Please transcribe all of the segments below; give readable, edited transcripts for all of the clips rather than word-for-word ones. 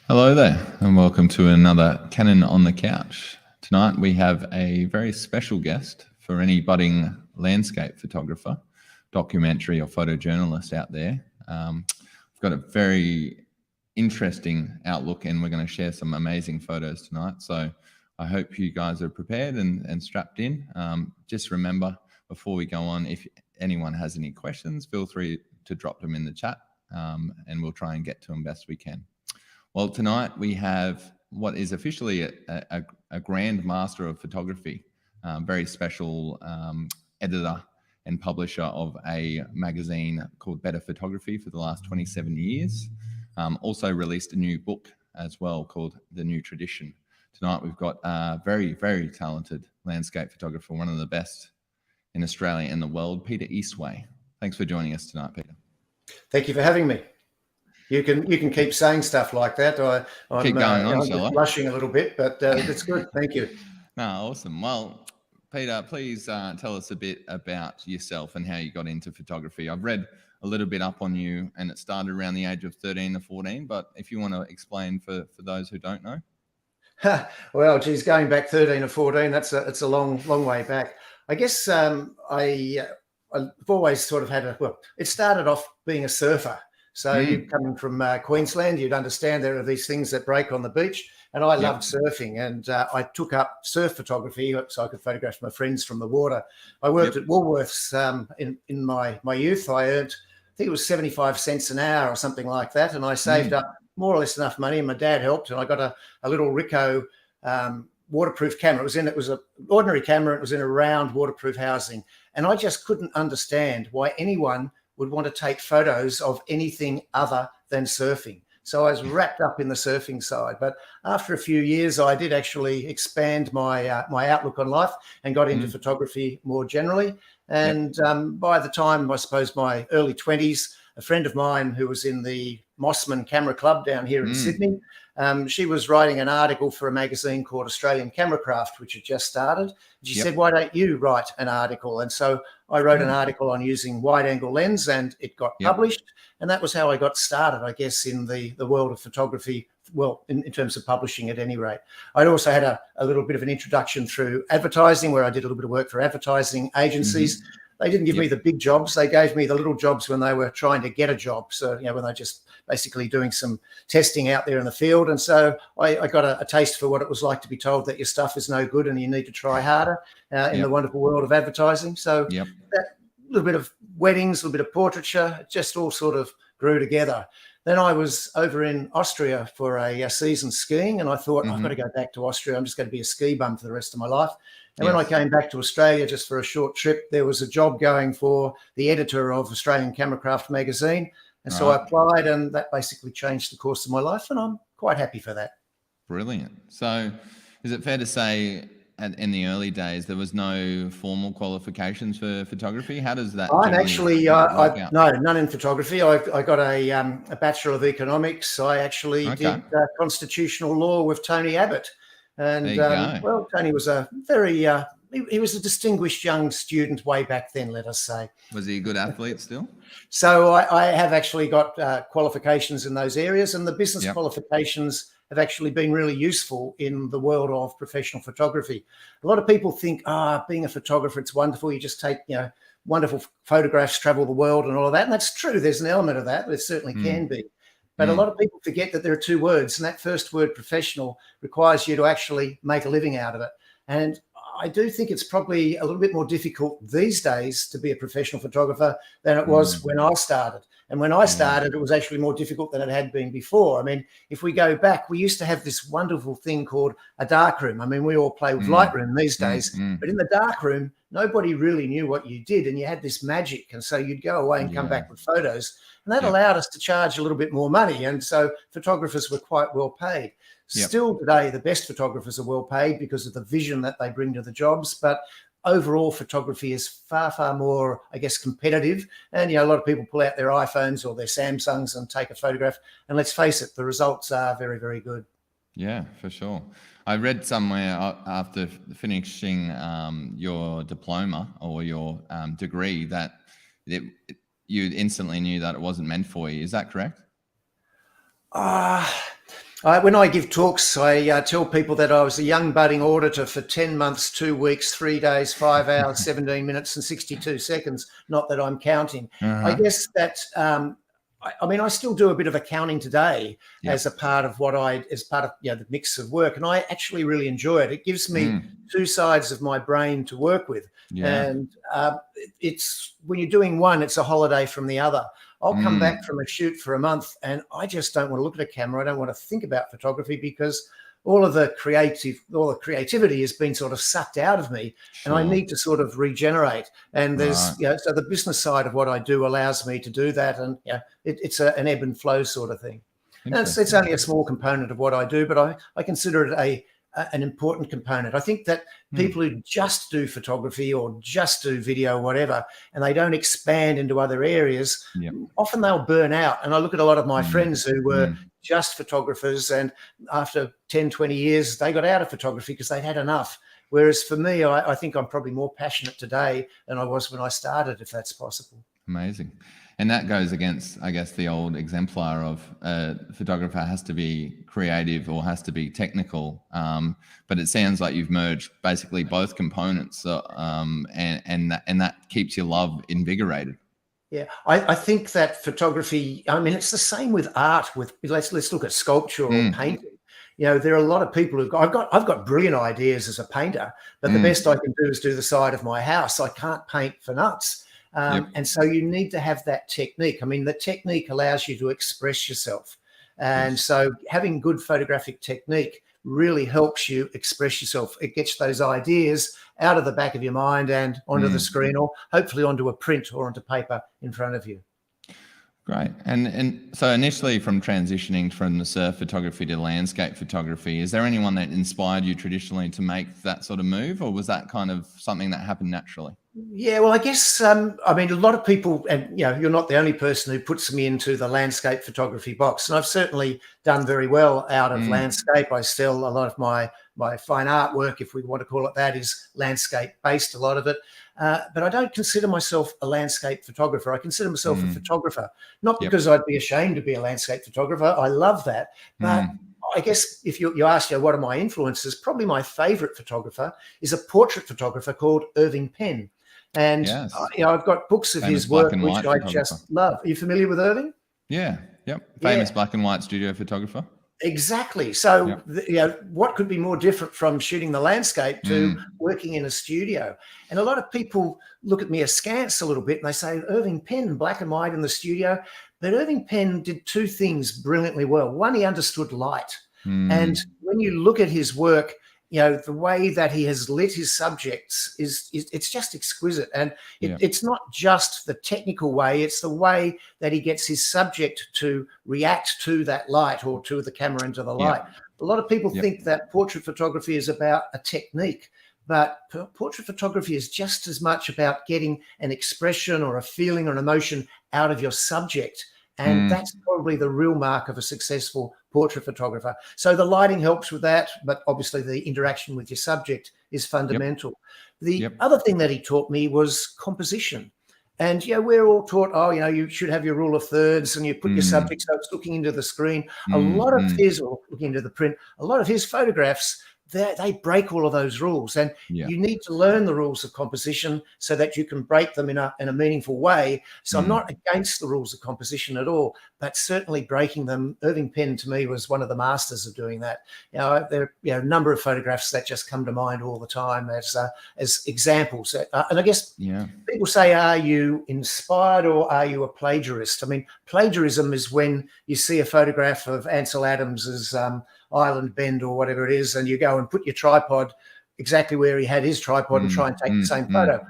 Hello there, and welcome to another Canon on the Couch. Tonight we have a very special guest for any budding landscape photographer, documentary or photojournalist out there. We've got a very interesting outlook and we're going to share some amazing photos tonight. So I hope you guys are prepared and strapped in. Just remember, before we go on, if anyone has any questions, feel free to drop them in the chat and we'll try and get to them best we can. Well, tonight we have what is officially a grand master of photography, very special editor and publisher of a magazine called Better Photography for the last 27 years. Also released a new book as well called The New Tradition. Tonight we've got a very, very talented landscape photographer, one of the best in Australia and the world, Peter Eastway. Thanks for joining us tonight, Peter. Thank you for having me. You can keep saying stuff like that. I'm just blushing a little bit, but it's good. Thank you. No, awesome. Well, Peter, please tell us a bit about yourself and how you got into photography. I've read a little bit up on you, and it started around the age of 13 or 14. But if you want to explain for those who don't know. Well, geez, going back 13 or 14, it's a long way back. I guess I've always sort of had it started off being a surfer. So you coming from Queensland, you'd understand there are these things that break on the beach. And I loved surfing, and I took up surf photography so I could photograph my friends from the water. I worked at Woolworths in my youth. I earned, I think it was 75 cents an hour or something like that. And I saved up more or less enough money, and my dad helped. And I got a little Ricoh waterproof camera. It was an ordinary camera. It was in a round waterproof housing. And I just couldn't understand why anyone would want to take photos of anything other than surfing. So I was wrapped up in the surfing side. But after a few years, I did actually expand my my outlook on life and got into photography more generally. And by the time, I suppose, my early 20s, a friend of mine who was in the Mossman Camera Club down here in Sydney, she was writing an article for a magazine called Australian CameraCraft, which had just started. She said, "Why don't you write an article?" And so I wrote an article on using wide-angle lens, and it got published. And that was how I got started, I guess, in the world of photography, well, in terms of publishing at any rate. I'd also had a little bit of an introduction through advertising, where I did a little bit of work for advertising agencies. They didn't give me the big jobs. They gave me the little jobs when they were trying to get a job. So, when they're just basically doing some testing out there in the field. And so I got a taste for what it was like to be told that your stuff is no good and you need to try harder in the wonderful world of advertising. So that little bit of weddings, a little bit of portraiture, it just all sort of grew together. Then I was over in Austria for a season skiing, and I thought, I've got to go back to Austria. I'm just going to be a ski bum for the rest of my life. And when I came back to Australia just for a short trip, there was a job going for the editor of Australian CameraCraft magazine. And so I applied, and that basically changed the course of my life, and I'm quite happy for that. Brilliant. So is it fair to say in the early days, there was no formal qualifications for photography? How does that? I'm actually, no, none in photography. I got a Bachelor of Economics. I actually did constitutional law with Tony Abbott. And well, Tony was a very, he was a distinguished young student way back then, let us say. Was he a good athlete still? So I have actually got qualifications in those areas, and the business qualifications have actually been really useful in the world of professional photography. A lot of people think, being a photographer, it's wonderful. You just take, wonderful photographs, travel the world and all of that. And that's true. There's an element of that. There certainly can be. But a lot of people forget that there are two words, and that first word, professional, requires you to actually make a living out of it. And I do think it's probably a little bit more difficult these days to be a professional photographer than it was when I started. And when I started, it was actually more difficult than it had been before. I mean, if we go back, we used to have this wonderful thing called a darkroom. I mean, we all play with Lightroom these days, but in the darkroom, nobody really knew what you did, and you had this magic. And so you'd go away and come back with photos, and that allowed us to charge a little bit more money. And so photographers were quite well paid. Still today, the best photographers are well paid because of the vision that they bring to the jobs. But overall, photography is far, far more, I guess, competitive. And, a lot of people pull out their iPhones or their Samsungs and take a photograph. And let's face it, the results are very, very good. Yeah, for sure. I read somewhere after finishing your diploma or your degree that you instantly knew that it wasn't meant for you. Is that correct? When I give talks, I tell people that I was a young budding auditor for 10 months, 2 weeks, 3 days, 5 hours, 17 minutes and 62 seconds. Not that I'm counting. I guess that, I mean, I still do a bit of accounting today as a part of the mix of work. And I actually really enjoy it. It gives me two sides of my brain to work with. And it's when you're doing one, it's a holiday from the other. I'll come back from a shoot for a month and I just don't want to look at a camera. I don't want to think about photography because all the creativity has been sort of sucked out of me, and I need to sort of regenerate. And there's, so the business side of what I do allows me to do that. And it's an ebb and flow sort of thing. And it's only a small component of what I do, but I consider it an important component. I think that people who just do photography or just do video or whatever, and they don't expand into other areas, often they'll burn out. And I look at a lot of my friends who were just photographers, and after 10, 20 years, they got out of photography because they'd had enough. Whereas for me, I think I'm probably more passionate today than I was when I started, if that's possible. Amazing. And that goes against, I guess, the old exemplar of a photographer has to be creative or has to be technical. But it sounds like you've merged basically both components, and that keeps your love invigorated. Yeah, I think that photography, I mean, it's the same with art. Let's look at sculpture or painting. You know, there are a lot of people I've got brilliant ideas as a painter, but the best I can do is do the side of my house. I can't paint for nuts. And so you need to have that technique. I mean, the technique allows you to express yourself. And so having good photographic technique really helps you express yourself. It gets those ideas out of the back of your mind and onto the screen, or hopefully onto a print or onto paper in front of you. Great. And so initially, from transitioning from the surf photography to landscape photography, is there anyone that inspired you traditionally to make that sort of move, or was that kind of something that happened naturally? Yeah, well, I guess, I mean, a lot of people, and, you know, you're not the only person who puts me into the landscape photography box. And I've certainly done very well out of landscape. I still, a lot of my fine art work, if we want to call it that, is landscape based, a lot of it. But I don't consider myself a landscape photographer. I consider myself a photographer, not because I'd be ashamed to be a landscape photographer. I love that. But I guess if you ask, what are my influences, probably my favorite photographer is a portrait photographer called Irving Penn. And I've got books of his work, which I just love. Are you familiar with Irving? Yeah. Yep. Famous black and white studio photographer. Exactly. So, what could be more different from shooting the landscape to working in a studio? And a lot of people look at me askance a little bit and they say, Irving Penn, black and white in the studio. But Irving Penn did two things brilliantly well. One, he understood light. And when you look at his work, you know, the way that he has lit his subjects is it's just exquisite. And it's not just the technical way, it's the way that he gets his subject to react to that light or to the camera into the light. A lot of people think that portrait photography is about a technique, but portrait photography is just as much about getting an expression or a feeling or an emotion out of your subject. And that's probably the real mark of a successful portrait photographer. So the lighting helps with that, but obviously the interaction with your subject is fundamental. The other thing that he taught me was composition. And, we're all taught, you should have your rule of thirds and you put your subject so it's looking into the screen. A lot of his, or looking into the print, a lot of his photographs, they break all of those rules, and you need to learn the rules of composition so that you can break them in a meaningful way. So I'm not against the rules of composition at all, but certainly breaking them. Irving Penn to me was one of the masters of doing that. There are a number of photographs that just come to mind all the time as examples. And I guess people say, are you inspired or are you a plagiarist? I mean, plagiarism is when you see a photograph of Ansel Adams's Island Bend or whatever it is, and you go and put your tripod exactly where he had his tripod and try and take the same photo.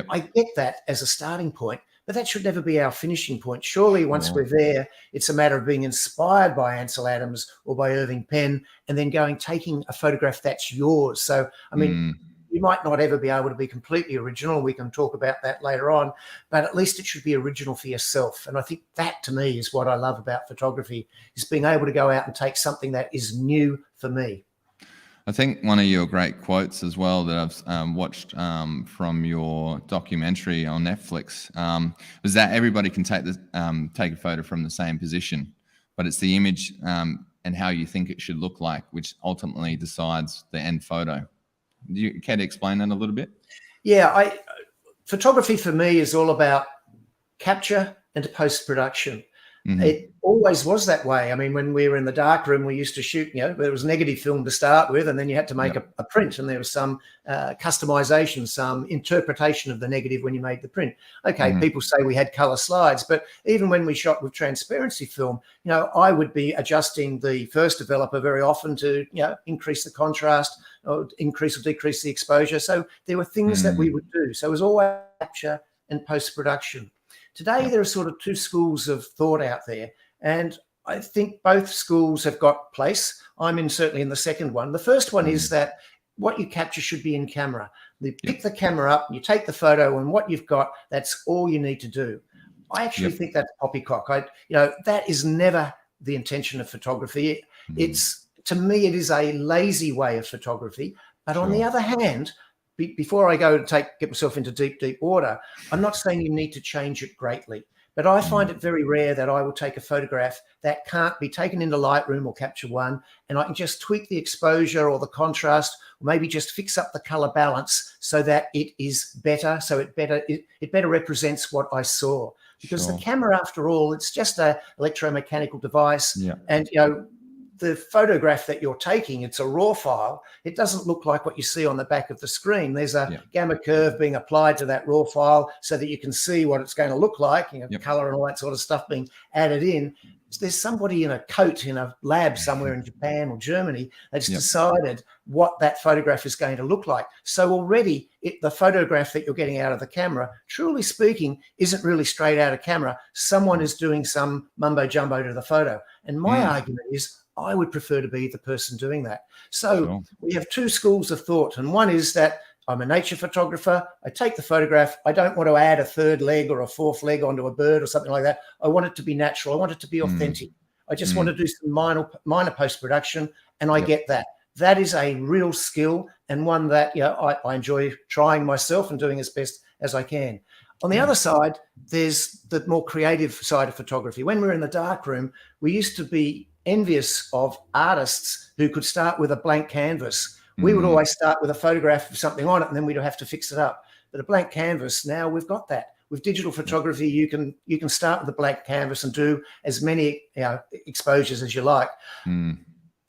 I get that as a starting point, but that should never be our finishing point. Surely once we're there, it's a matter of being inspired by Ansel Adams or by Irving Penn and then taking a photograph that's yours. So, I mean, you might not ever be able to be completely original. We can talk about that later on, but at least it should be original for yourself. And I think that, to me, is what I love about photography, is being able to go out and take something that is new for me. I think one of your great quotes as well that I've watched from your documentary on Netflix was that everybody can take a photo from the same position, but it's the image and how you think it should look like, which ultimately decides the end photo. Do you care to explain that a little bit? Yeah, photography for me is all about capture and post-production. Mm-hmm. It always was that way. I mean, when we were in the dark room, we used to shoot, there was negative film to start with, and then you had to make a print, and there was some customization, some interpretation of the negative when you made the print. Okay, people say we had color slides, but even when we shot with transparency film, I would be adjusting the first developer very often to, increase the contrast or increase or decrease the exposure. So there were things that we would do. So it was always capture and post-production. Today, there are sort of two schools of thought out there, and I think both schools have got place. I'm certainly in the second one. The first one is that what you capture should be in camera. You pick the camera up, you take the photo, and what you've got, that's all you need to do. I actually think that's poppycock. That is never the intention of photography. To me, it is a lazy way of photography. But on the other hand, before I go to get myself into deep water, I'm not saying you need to change it greatly, but I find it very rare that I will take a photograph that can't be taken into Lightroom or Capture One, and I can just tweak the exposure or the contrast, or maybe just fix up the color balance so that it is better, so it better represents what I saw. Because the camera, after all, it's just an electromechanical device, and the photograph that you're taking, it's a raw file. It doesn't look like what you see on the back of the screen. There's a gamma curve being applied to that raw file so that you can see what it's going to look like, color and all that sort of stuff being added in. There's somebody in a coat in a lab somewhere in Japan or Germany that's decided what that photograph is going to look like. So already the photograph that you're getting out of the camera, truly speaking, isn't really straight out of camera. Someone is doing some mumbo jumbo to the photo. And my argument is, I would prefer to be the person doing that. So we have two schools of thought. And one is that I'm a nature photographer. I take the photograph. I don't want to add a third leg or a fourth leg onto a bird or something like that. I want it to be natural. I want it to be authentic. I just want to do some minor post-production, and I get that. That is a real skill, and one that I enjoy trying myself and doing as best as I can. On the other side, there's the more creative side of photography. When we were in the dark room, we used to be envious of artists who could start with a blank canvas. We would always start with a photograph of something on it, and then we'd have to fix it up. But a blank canvas, now we've got that. With digital photography, you can start with a blank canvas and do as many exposures as you like.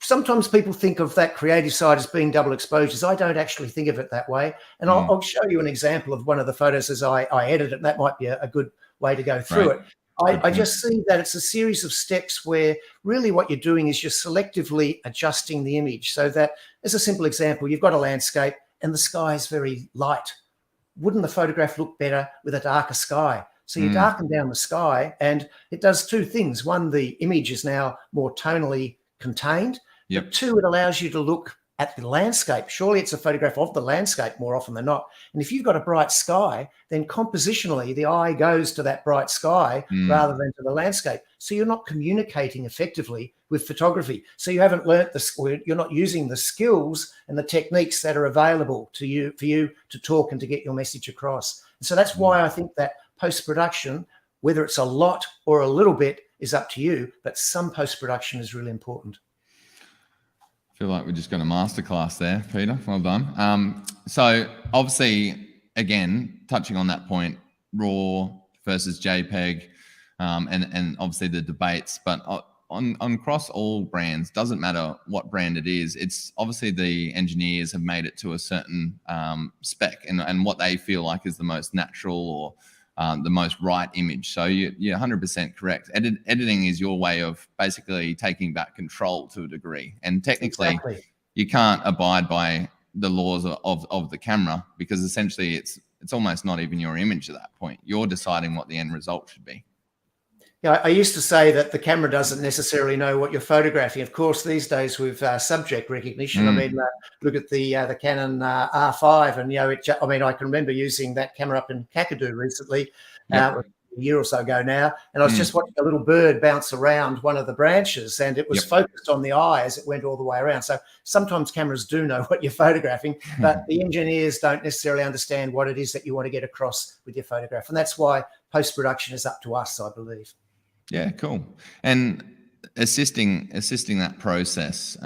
Sometimes people think of that creative side as being double exposures. I don't actually think of it that way. And I'll show you an example of one of the photos as I edit it. That might be a good way to go through it. I just see that it's a series of steps where really what you're doing is you're selectively adjusting the image, so that, as a simple example, you've got a landscape and the sky is very light. Wouldn't the photograph look better with a darker sky? So you darken down the sky, and it does two things. One, the image is now more tonally contained. But two, it allows you to look at the landscape. Surely it's a photograph of the landscape more often than not. And if you've got a bright sky, then compositionally the eye goes to that bright sky rather than to the landscape. So you're not communicating effectively with photography. So you haven't learnt you're not using the skills and the techniques that are available to you for you to talk and to get your message across. And so that's why I think that post-production, whether it's a lot or a little bit, is up to you, but some post-production is really important. I feel like we just got a masterclass there, Peter. Well done. So obviously, again, touching on that point, RAW versus JPEG, and obviously the debates, but on across all brands, doesn't matter what brand it is, it's obviously the engineers have made it to a certain spec and what they feel like is the most natural or the most right image. So you're 100% correct. Editing is your way of basically taking back control to a degree. And technically, you can't abide by the laws of the camera, because essentially it's almost not even your image at that point. You're deciding what the end result should be. Yeah, I used to say that the camera doesn't necessarily know what you're photographing. Of course, these days with subject recognition, I mean, look at the Canon R5, and I can remember using that camera up in Kakadu recently, a year or so ago now, and I was just watching a little bird bounce around one of the branches, and it was focused on the eye as it went all the way around. So sometimes cameras do know what you're photographing, but the engineers don't necessarily understand what it is that you want to get across with your photograph, and that's why post-production is up to us, I believe. Yeah, cool. And assisting that process.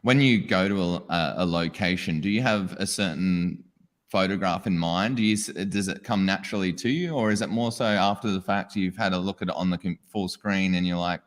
When you go to a location, do you have a certain photograph in mind? Does it come naturally to you, or is it more so after the fact you've had a look at it on the full screen and you're like,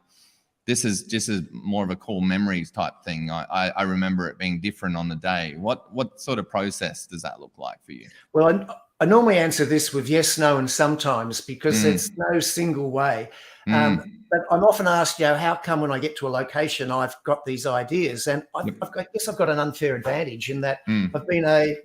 this is just more of a core memories type thing? I remember it being different on the day. What sort of process does that look like for you? Well, I normally answer this with yes, no, and sometimes, because there's no single way. But I'm often asked, how come when I get to a location, I've got these ideas? And I guess I've got an unfair advantage in that I've been a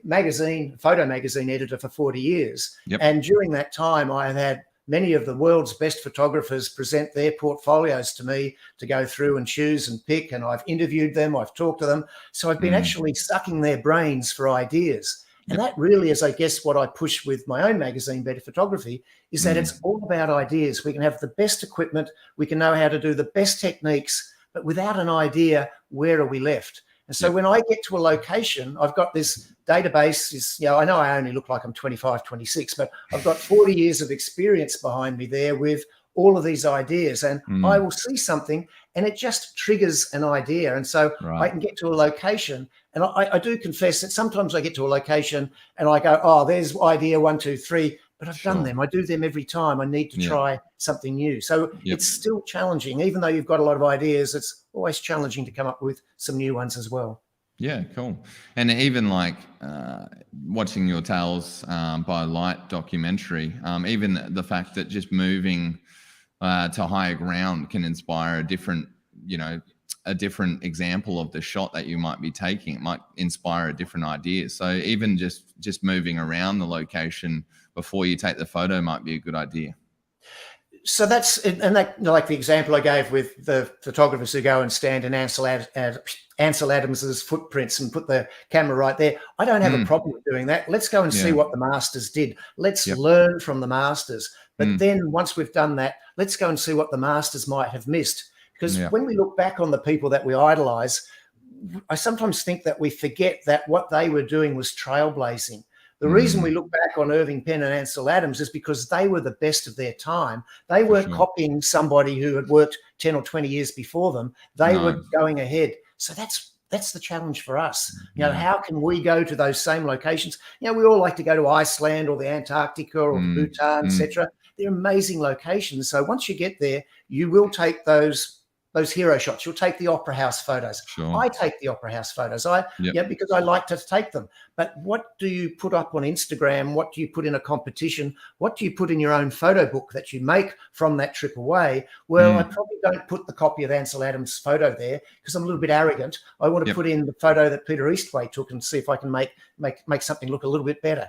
photo magazine editor for 40 years. And during that time, I have had many of the world's best photographers present their portfolios to me to go through and choose and pick. And I've interviewed them, I've talked to them. So I've been actually sucking their brains for ideas. And that really is, I guess, what I push with my own magazine, Better Photography, is that it's all about ideas. We can have the best equipment, we can know how to do the best techniques, but without an idea, where are we left? And so when I get to a location, I've got this database. I know I only look like I'm 25, 26, but I've got 40 years of experience behind me there with all of these ideas. And I will see something and it just triggers an idea. And so I can get to a location. And I do confess that sometimes I get to a location and I go, oh, there's idea 1, 2, 3, but I've done them. I do them every time. I need to try something new. So it's still challenging. Even though you've got a lot of ideas, it's always challenging to come up with some new ones as well. Yeah, cool. And even like watching your Tales by Light documentary, even the fact that just moving to higher ground can inspire a different example of the shot that you might be taking. It might inspire a different idea. So even just moving around the location before you take the photo might be a good idea. So that's, and that, like the example I gave with the photographers who go and stand in Ansel Adams's footprints and put the camera right there. I don't have a problem with doing that. Let's go and see what the masters did. Let's learn from the masters. But then once we've done that, let's go and see what the masters might have missed. Because when we look back on the people that we idolize, I sometimes think that we forget that what they were doing was trailblazing. The reason we look back on Irving Penn and Ansel Adams is because they were the best of their time. They weren't copying somebody who had worked 10 or 20 years before them. They were going ahead. So that's the challenge for us. How can we go to those same locations? We all like to go to Iceland or the Antarctica or Bhutan, etc. They're amazing locations. So once you get there, you will take those hero shots. You'll take the opera house photos. I take the opera house photos. Because I like to take them. But what do you put up on Instagram? What do you put in a competition? What do you put in your own photo book that you make from that trip away? Well, I probably don't put the copy of Ansel Adams' photo there because I'm a little bit arrogant. I want to put in the photo that Peter Eastway took and see if I can make something look a little bit better.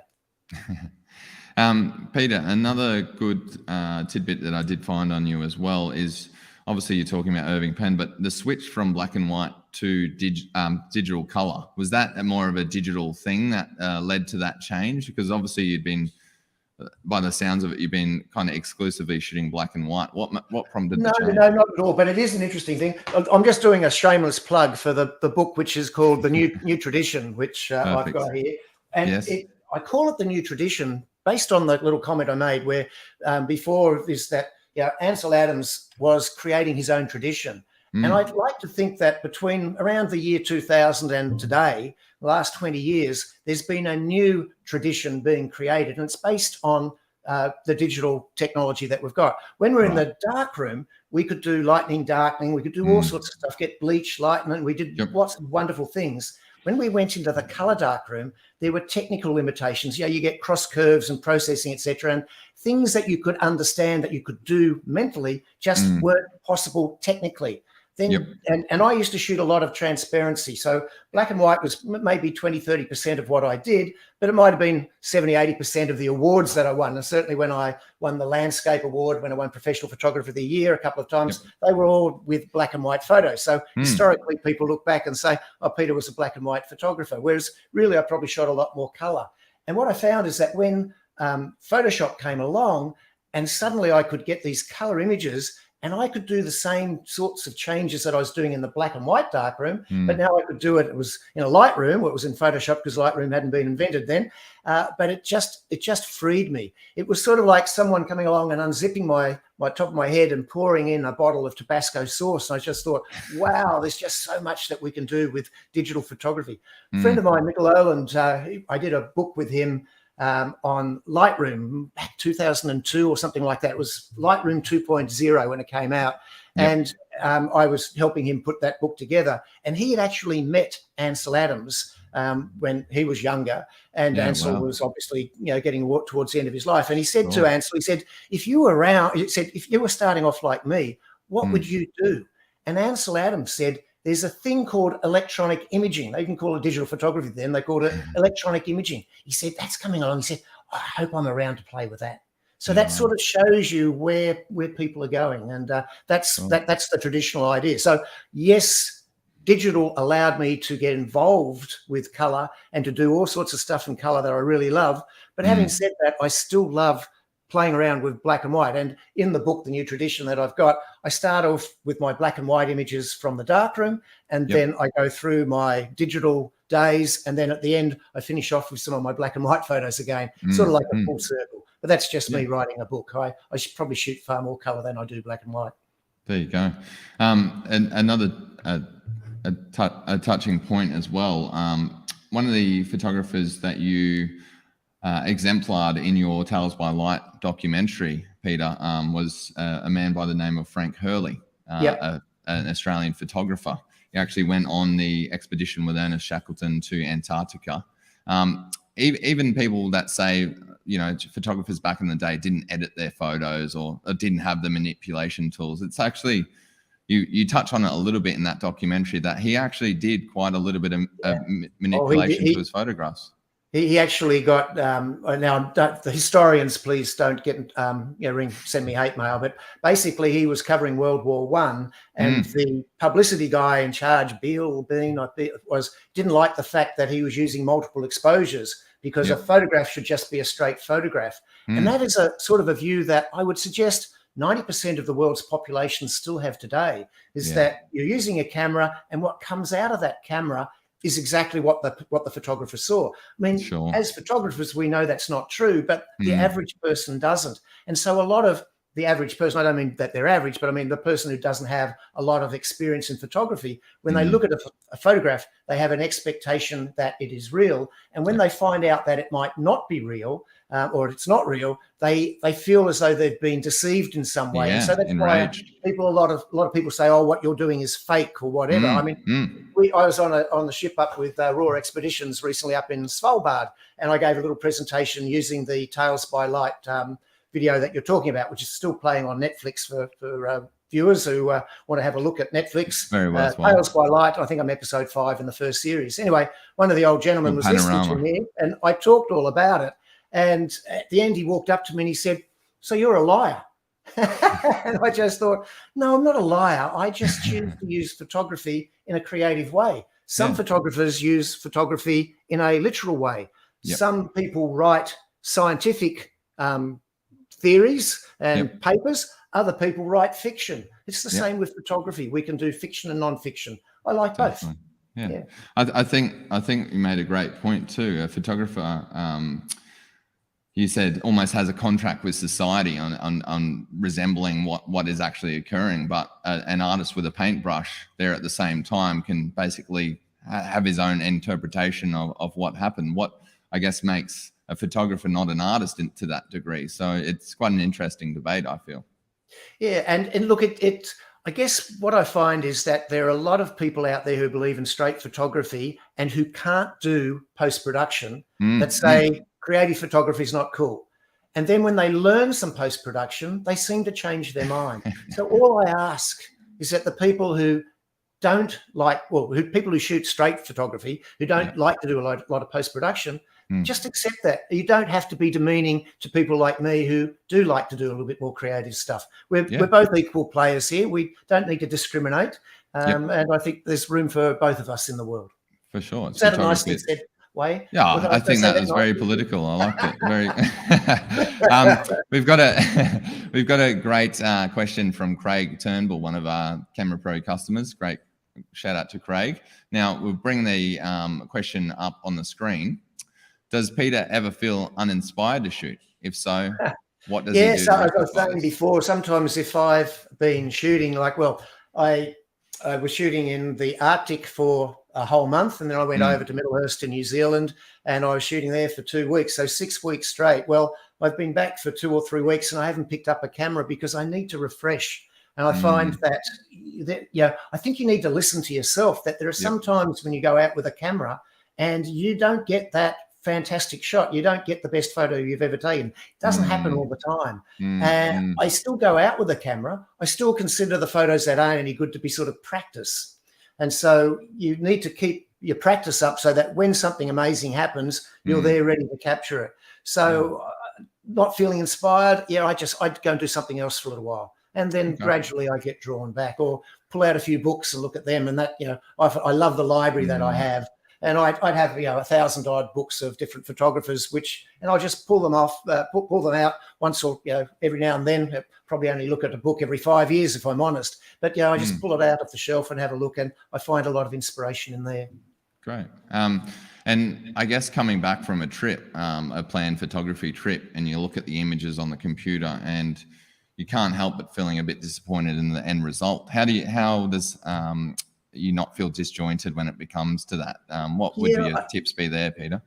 Peter, another good tidbit that I did find on you as well is, obviously you're talking about Irving Penn, but the switch from black and white to digital color, was that more of a digital thing that led to that change? Because obviously you'd been, by the sounds of it, you've been kind of exclusively shooting black and white. What prompted the change? No, not at all. But it is an interesting thing. I'm just doing a shameless plug for the book, which is called The New Tradition, which I've got here. And I call it The New Tradition based on the little comment I made where before is that Ansel Adams was creating his own tradition. And I'd like to think that between around the year 2000 and today, the last 20 years, there's been a new tradition being created. And it's based on the digital technology that we've got. When we're in the dark room, we could do lightning darkening. We could do all sorts of stuff, get bleach, lighten. We did lots of wonderful things. When we went into the color darkroom, there were technical limitations. You get cross curves and processing, etc., and things that you could understand that you could do mentally just weren't possible technically. Then, and I used to shoot a lot of transparency. So black and white was maybe 20, 30% of what I did, but it might have been 70, 80% of the awards that I won. And certainly when I won the Landscape Award, when I won Professional Photographer of the Year a couple of times, they were all with black and white photos. So historically, people look back and say, oh, Peter was a black and white photographer, whereas really I probably shot a lot more color. And what I found is that when Photoshop came along and suddenly I could get these color images and I could do the same sorts of changes that I was doing in the black and white darkroom, but now I could do it. It was in a Lightroom. It was in Photoshop because Lightroom hadn't been invented then. But it just freed me. It was sort of like someone coming along and unzipping my my top of my head and pouring in a bottle of Tabasco sauce. And I just thought, wow, there's just so much that we can do with digital photography. A friend of mine, Michael Oland, I did a book with him on Lightroom back 2002 or something like that. It was Lightroom 2.0 when it came out. Yep. And I was helping him put that book together. And he had actually met Ansel Adams when he was younger, and Ansel was obviously, getting towards the end of his life. And he said to Ansel, he said, if you were starting off like me, what would you do? And Ansel Adams said, there's a thing called electronic imaging. They didn't call it digital photography then. They called it electronic imaging. He said, that's coming along. He said, I hope I'm around to play with that. So that sort of shows you where people are going. And that's the traditional idea. So yes, digital allowed me to get involved with color and to do all sorts of stuff in color that I really love. But having said that, I still love playing around with black and white. And in the book, The New Tradition that I've got, I start off with my black and white images from the darkroom, and then I go through my digital days. And then at the end, I finish off with some of my black and white photos again, sort of like a full circle. But that's just me writing a book. I should probably shoot far more color than I do black and white. There you go. And another a touching point as well. One of the photographers that you exemplared in your Tales by Light documentary, Peter, was a man by the name of Frank Hurley, an Australian photographer. He actually went on the expedition with Ernest Shackleton to Antarctica. Even people that say, photographers back in the day didn't edit their photos or didn't have the manipulation tools. It's actually, you touch on it a little bit in that documentary, that he actually did quite a little bit of manipulation to his photographs. He actually got now the historians, please don't get send me hate mail, but basically he was covering World War I, and the publicity guy in charge, didn't like the fact that he was using multiple exposures, because a photograph should just be a straight photograph. And that is a sort of a view that I would suggest 90% of the world's population still have today, is that you're using a camera, and what comes out of that camera is exactly what the photographer saw. I mean, as photographers, we know that's not true, but the average person doesn't. And so a lot of the average person, I don't mean that they're average, but I mean the person who doesn't have a lot of experience in photography, when they look at a photograph, they have an expectation that it is real. And when they find out that it might not be real, or it's not real, they feel as though they've been deceived in some way. And so that's enraged. Why a lot of people say, oh, what you're doing is fake or whatever. I mean, I was on the ship up with Raw Expeditions recently up in Svalbard, and I gave a little presentation using the Tales by Light video that you're talking about, which is still playing on Netflix for viewers who want to have a look at Netflix. Very well. Tales by Light. I think I'm episode 5 in the first series. Anyway, one of the old gentlemen was listening to me, and I talked all about it. And at the end, he walked up to me and he said, "So you're a liar?" And I just thought, no, I'm not a liar. I just choose to use photography in a creative way. Some photographers use photography in a literal way. Some people write scientific theories and papers. Other people write fiction. It's the same with photography. We can do fiction and non-fiction. I like both. Yeah. I think you made a great point too. A photographer, you said, almost has a contract with society on resembling what is actually occurring. But an artist with a paintbrush there at the same time can basically have his own interpretation of what happened. What I guess makes a photographer not an artist to that degree. So it's quite an interesting debate, I feel. Yeah, and look, I guess what I find is that there are a lot of people out there who believe in straight photography and who can't do post-production, that say creative photography is not cool. And then when they learn some post-production, they seem to change their mind. So all I ask is that the people who don't like, people who shoot straight photography, who don't like to do a lot of post-production, just accept that. You don't have to be demeaning to people like me who do like to do a little bit more creative stuff. We're both equal players here. We don't need to discriminate. And I think there's room for both of us in the world. For sure. Is that a nicely said way? Yeah, I think that was very political. I liked it. Very. We've got a great question from Craig Turnbull, one of our CameraPro customers. Great shout out to Craig. Now we'll bring the question up on the screen. Does Peter ever feel uninspired to shoot? If so, What does he Yeah, do so to as I was rectify saying this? before, sometimes if I've been shooting, like, well, I was shooting in the Arctic for a whole month, and then I went over to Middlehurst in New Zealand, and I was shooting there for 2 weeks, so 6 weeks straight. Well, I've been back for 2 or 3 weeks, and I haven't picked up a camera because I need to refresh. And I find that, I think you need to listen to yourself, that there are some times when you go out with a camera and you don't get that fantastic shot. You don't get the best photo you've ever taken. It doesn't happen all the time. I still go out with a camera. I still consider the photos that aren't any good to be sort of practice. And so you need to keep your practice up so that when something amazing happens, you're there ready to capture it. So not feeling inspired, I'd go and do something else for a little while. And then gradually I get drawn back, or pull out a few books and look at them. And that, I love the library that I have. And I'd have 1,000 odd books of different photographers, and I'll just pull them off, pull them out once or every now and then. Probably only look at a book every 5 years, if I'm honest. But I just pull it out of the shelf and have a look, and I find a lot of inspiration in there. Great. And I guess coming back from a trip, a planned photography trip, and you look at the images on the computer, and you can't help but feeling a bit disappointed in the end result. How does you not feel disjointed when it becomes to that? What would your tips be there, Peter?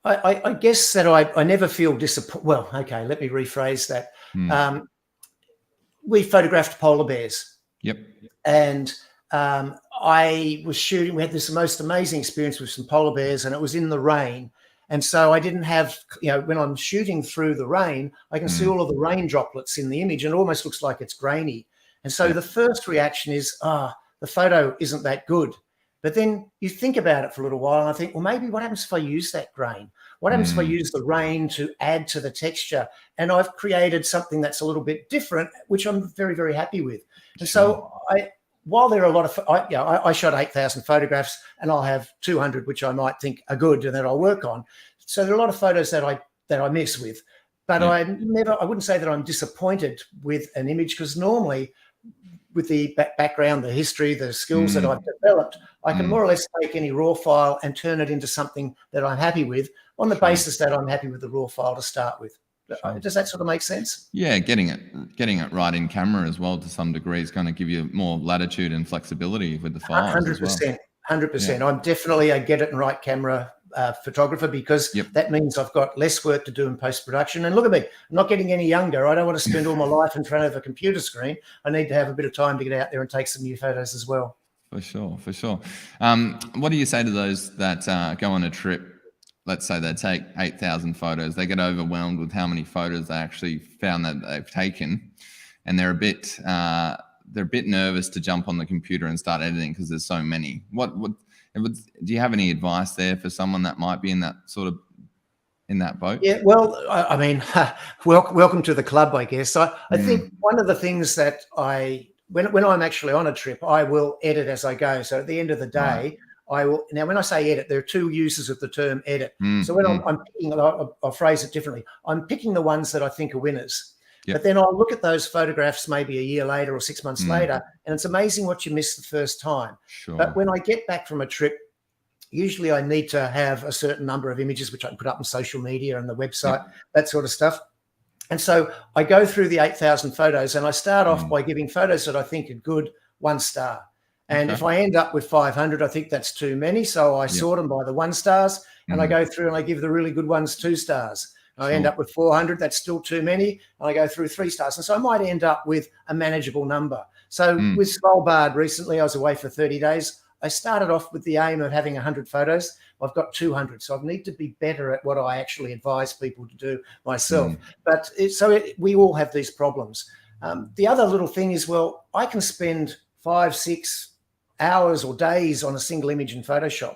I guess that I never feel disappointed. Well, okay, let me rephrase that. We photographed polar bears. Yep. And I was shooting. We had this most amazing experience with some polar bears, and it was in the rain. And so I didn't have, when I'm shooting through the rain, I can see all of the rain droplets in the image, and it almost looks like it's grainy. And so the first reaction is, the photo isn't that good. But then you think about it for a little while, and I think, well, maybe what happens if I use that grain? What happens if I use the rain to add to the texture? And I've created something that's a little bit different, which I'm very, very happy with. And so while there are a lot of, I shot 8,000 photographs, and I'll have 200 which I might think are good and that I'll work on. So there are a lot of photos that I miss with, but I wouldn't say that I'm disappointed with an image, because normally, with the background, the history, the skills that I've developed, I can more or less take any raw file and turn it into something that I'm happy with, on the basis that I'm happy with the raw file to start with. Does that sort of make sense? Yeah, getting it right in camera as well to some degree is going to give you more latitude and flexibility with the files. 100%. 100%. I'm definitely a get it and right camera photographer, because that means I've got less work to do in post-production. And look at me, I'm not getting any younger. I don't want to spend all my life in front of a computer screen. I need to have a bit of time to get out there and take some new photos as well. For sure. What do you say to those that go on a trip? Let's say they take 8,000 photos. They get overwhelmed with how many photos they actually found that they've taken, and they're a bit nervous to jump on the computer and start editing because there's so many. Do you have any advice there for someone that might be in that boat? Yeah, well, I mean, welcome to the club, I guess. I think one of the things that when I'm actually on a trip, I will edit as I go. So at the end of the day, I will. Now, when I say edit, there are two uses of the term edit. So when I'm picking, I'll phrase it differently. I'm picking the ones that I think are winners. But then I'll look at those photographs maybe a year later or 6 months later, and it's amazing what you miss the first time. But when I get back from a trip, usually I need to have a certain number of images, which I can put up on social media and the website, that sort of stuff. And so I go through the 8,000 photos, and I start off by giving photos that I think are good 1 star. And if I end up with 500, I think that's too many. So I sort them by the 1 stars, and I go through and I give the really good ones 2 stars. I end up with 400, that's still too many, and I go through 3 stars. And so I might end up with a manageable number. So with Svalbard recently, I was away for 30 days. I started off with the aim of having 100 photos. I've got 200, so I need to be better at what I actually advise people to do myself. But we all have these problems. The other little thing is, well, I can spend 5, 6 hours or days on a single image in Photoshop.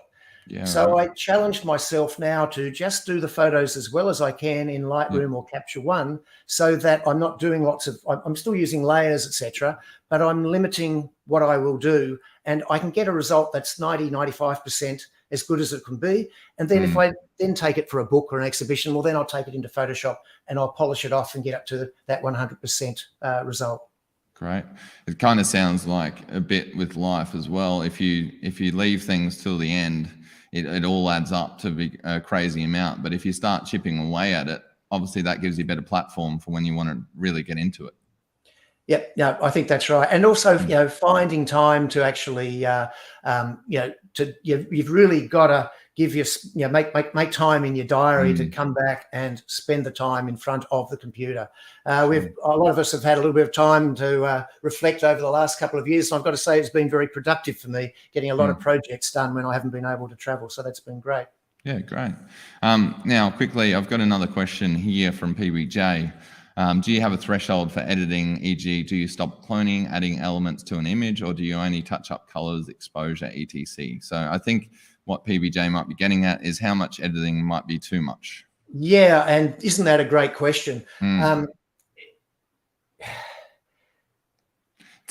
So I challenged myself now to just do the photos as well as I can in Lightroom or Capture One, so that I'm not doing I'm still using layers, etc., but I'm limiting what I will do, and I can get a result that's 90, 95% as good as it can be. And then if I then take it for a book or an exhibition, well, then I'll take it into Photoshop and I'll polish it off and get up to that 100% result. Great. It kind of sounds like a bit with life as well. If you leave things till the end, it all adds up to be a crazy amount. But if you start chipping away at it, obviously that gives you a better platform for when you want to really get into it. Yep, yeah, I think that's right. And also, finding time to actually, you've really got to give make time in your diary to come back and spend the time in front of the computer. A lot of us have had a little bit of time to reflect over the last couple of years. And I've got to say, it's been very productive for me, getting a lot of projects done when I haven't been able to travel. So that's been great. Yeah, great. Now, quickly, I've got another question here from PBJ. Do you have a threshold for editing, e.g., do you stop cloning, adding elements to an image, or do you only touch up colors, exposure, etc.? So I think what PBJ might be getting at is how much editing might be too much. Yeah, and isn't that a great question?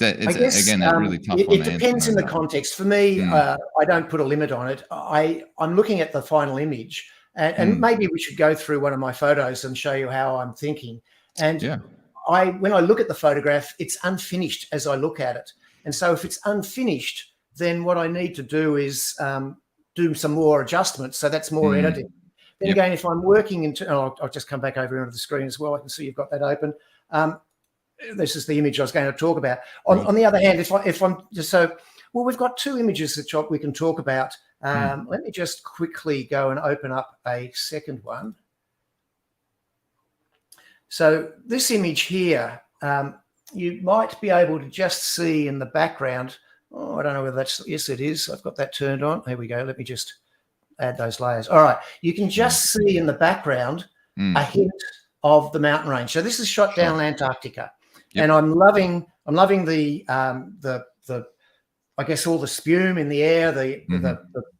It's again, a really tough one. It depends in the context. For me, I don't put a limit on it. I'm looking at the final image, and maybe we should go through one of my photos and show you how I'm thinking. And when I look at the photograph, it's unfinished as I look at it. And so if it's unfinished, then what I need to do is do some more adjustments. So that's more editing. Then again, if I'm working into, I'll just come back over onto the screen as well. I can see you've got that open. This is the image I was going to talk about. On the other hand, if I'm just we've got two images that we can talk about. Let me just quickly go and open up a second one. So this image here, you might be able to just see in the background. Oh, I don't know whether that's, yes, it is. I've got that turned on. Here we go. Let me just add those layers. All right. You can just see in the background a hint of the mountain range. So this is shot down Antarctica. And I'm loving the I guess all the spume in the air, the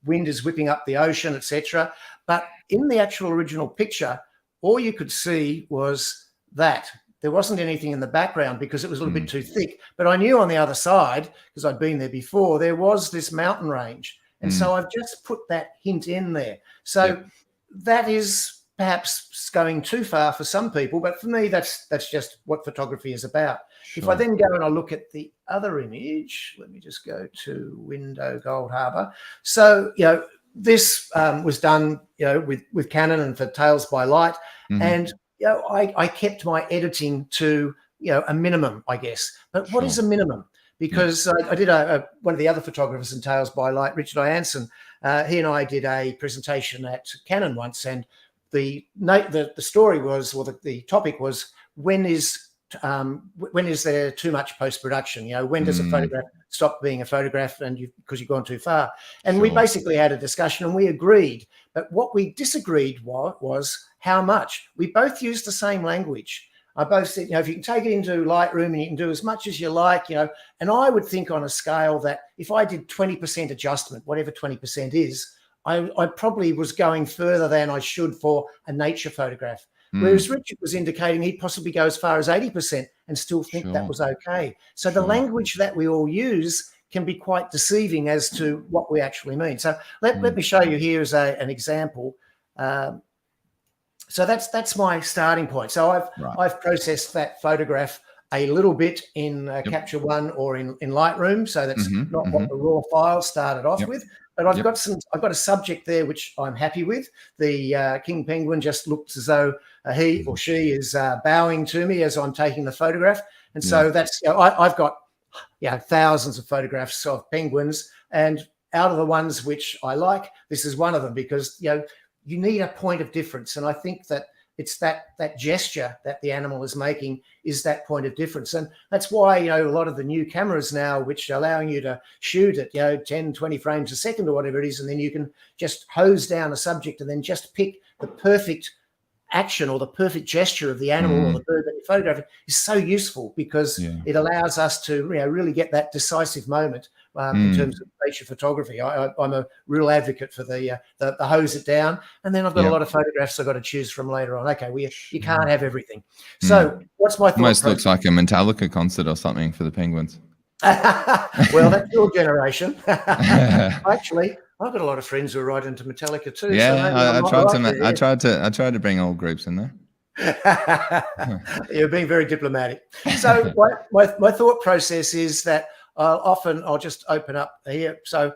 wind is whipping up the ocean, etc. But in the actual original picture, all you could see was that. There wasn't anything in the background because it was a little bit too thick. But I knew on the other side, because I'd been there before, there was this mountain range. And so I've just put that hint in there. So that is perhaps going too far for some people, but for me, that's just what photography is about. If I then go and I look at the other image, let me just go to Window Gold Harbour. So, this was done, with Canon and for Tales by Light. And, I kept my editing to, a minimum, I guess. But what is a minimum? Because I did one of the other photographers in Tales by Light, Richard Ianson, he and I did a presentation at Canon once, and the story was, or the topic was, when is there too much post-production? When does a photograph stop being a photograph because you've gone too far? And we basically had a discussion and we agreed. But what we disagreed was how much. We both used the same language. I both said, if you can take it into Lightroom and you can do as much as you like, and I would think on a scale that if I did 20% adjustment, whatever 20% is, I probably was going further than I should for a nature photograph. Whereas Richard was indicating he'd possibly go as far as 80% and still think that was okay. So the language that we all use can be quite deceiving as to what we actually mean. So let me show you here as an example. So that's my starting point. So I've processed that photograph a little bit in Capture One or in Lightroom. So that's not what the raw file started off with. But I've got a subject there which I'm happy with. The king penguin just looks as though he or she is bowing to me as I'm taking the photograph. And so that's, I've got thousands of photographs of penguins, and out of the ones which I like, this is one of them, because you need a point of difference. And I think that it's that gesture that the animal is making is that point of difference. And that's why, a lot of the new cameras now, which are allowing you to shoot at, 10, 20 frames a second or whatever it is, and then you can just hose down a subject and then just pick the perfect action or the perfect gesture of the animal or the bird that you're photographing, is so useful, because it allows us to really get that decisive moment in terms of nature photography. I'm a real advocate for the hose it down, and then I've got a lot of photographs I've got to choose from later on. Okay, well, you can't have everything. So what's my thought? Almost looks like a Metallica concert or something for the penguins. Well, that's your generation. Actually, I've got a lot of friends who are right into Metallica too. Yeah, so I tried to bring all groups in there. You're being very diplomatic. So my thought process is that often I'll just open up here. So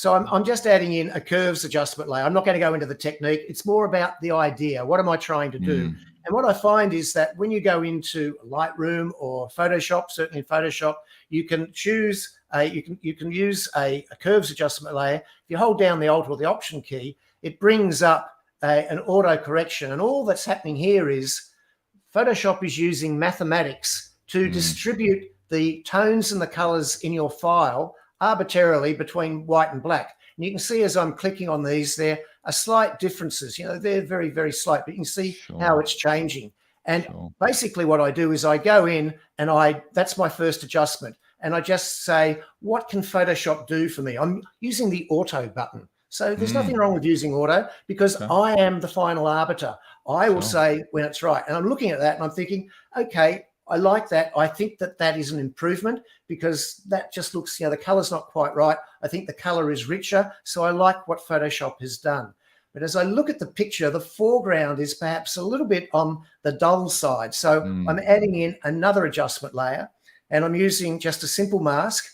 I'm just adding in a curves adjustment layer. I'm not going to go into the technique. It's more about the idea. What am I trying to do? And what I find is that when you go into Lightroom or Photoshop, certainly in Photoshop, you can choose you can use a curves adjustment layer. If you hold down the Alt or the Option key, it brings up an auto correction. And all that's happening here is Photoshop is using mathematics to distribute the tones and the colors in your file arbitrarily between white and black. And you can see as I'm clicking on these, there are slight differences. You know, they're very, very slight, but you can see how it's changing. And basically what I do is I go in and that's my first adjustment. And I just say, what can Photoshop do for me? I'm using the auto button. So there's nothing wrong with using auto because I am the final arbiter. I will say when it's right. And I'm looking at that and I'm thinking, okay, I like that. I think that that is an improvement because that just looks, you know, the color's not quite right. I think the color is richer. So I like what Photoshop has done. But as I look at the picture, the foreground is perhaps a little bit on the dull side. So I'm adding in another adjustment layer and I'm using just a simple mask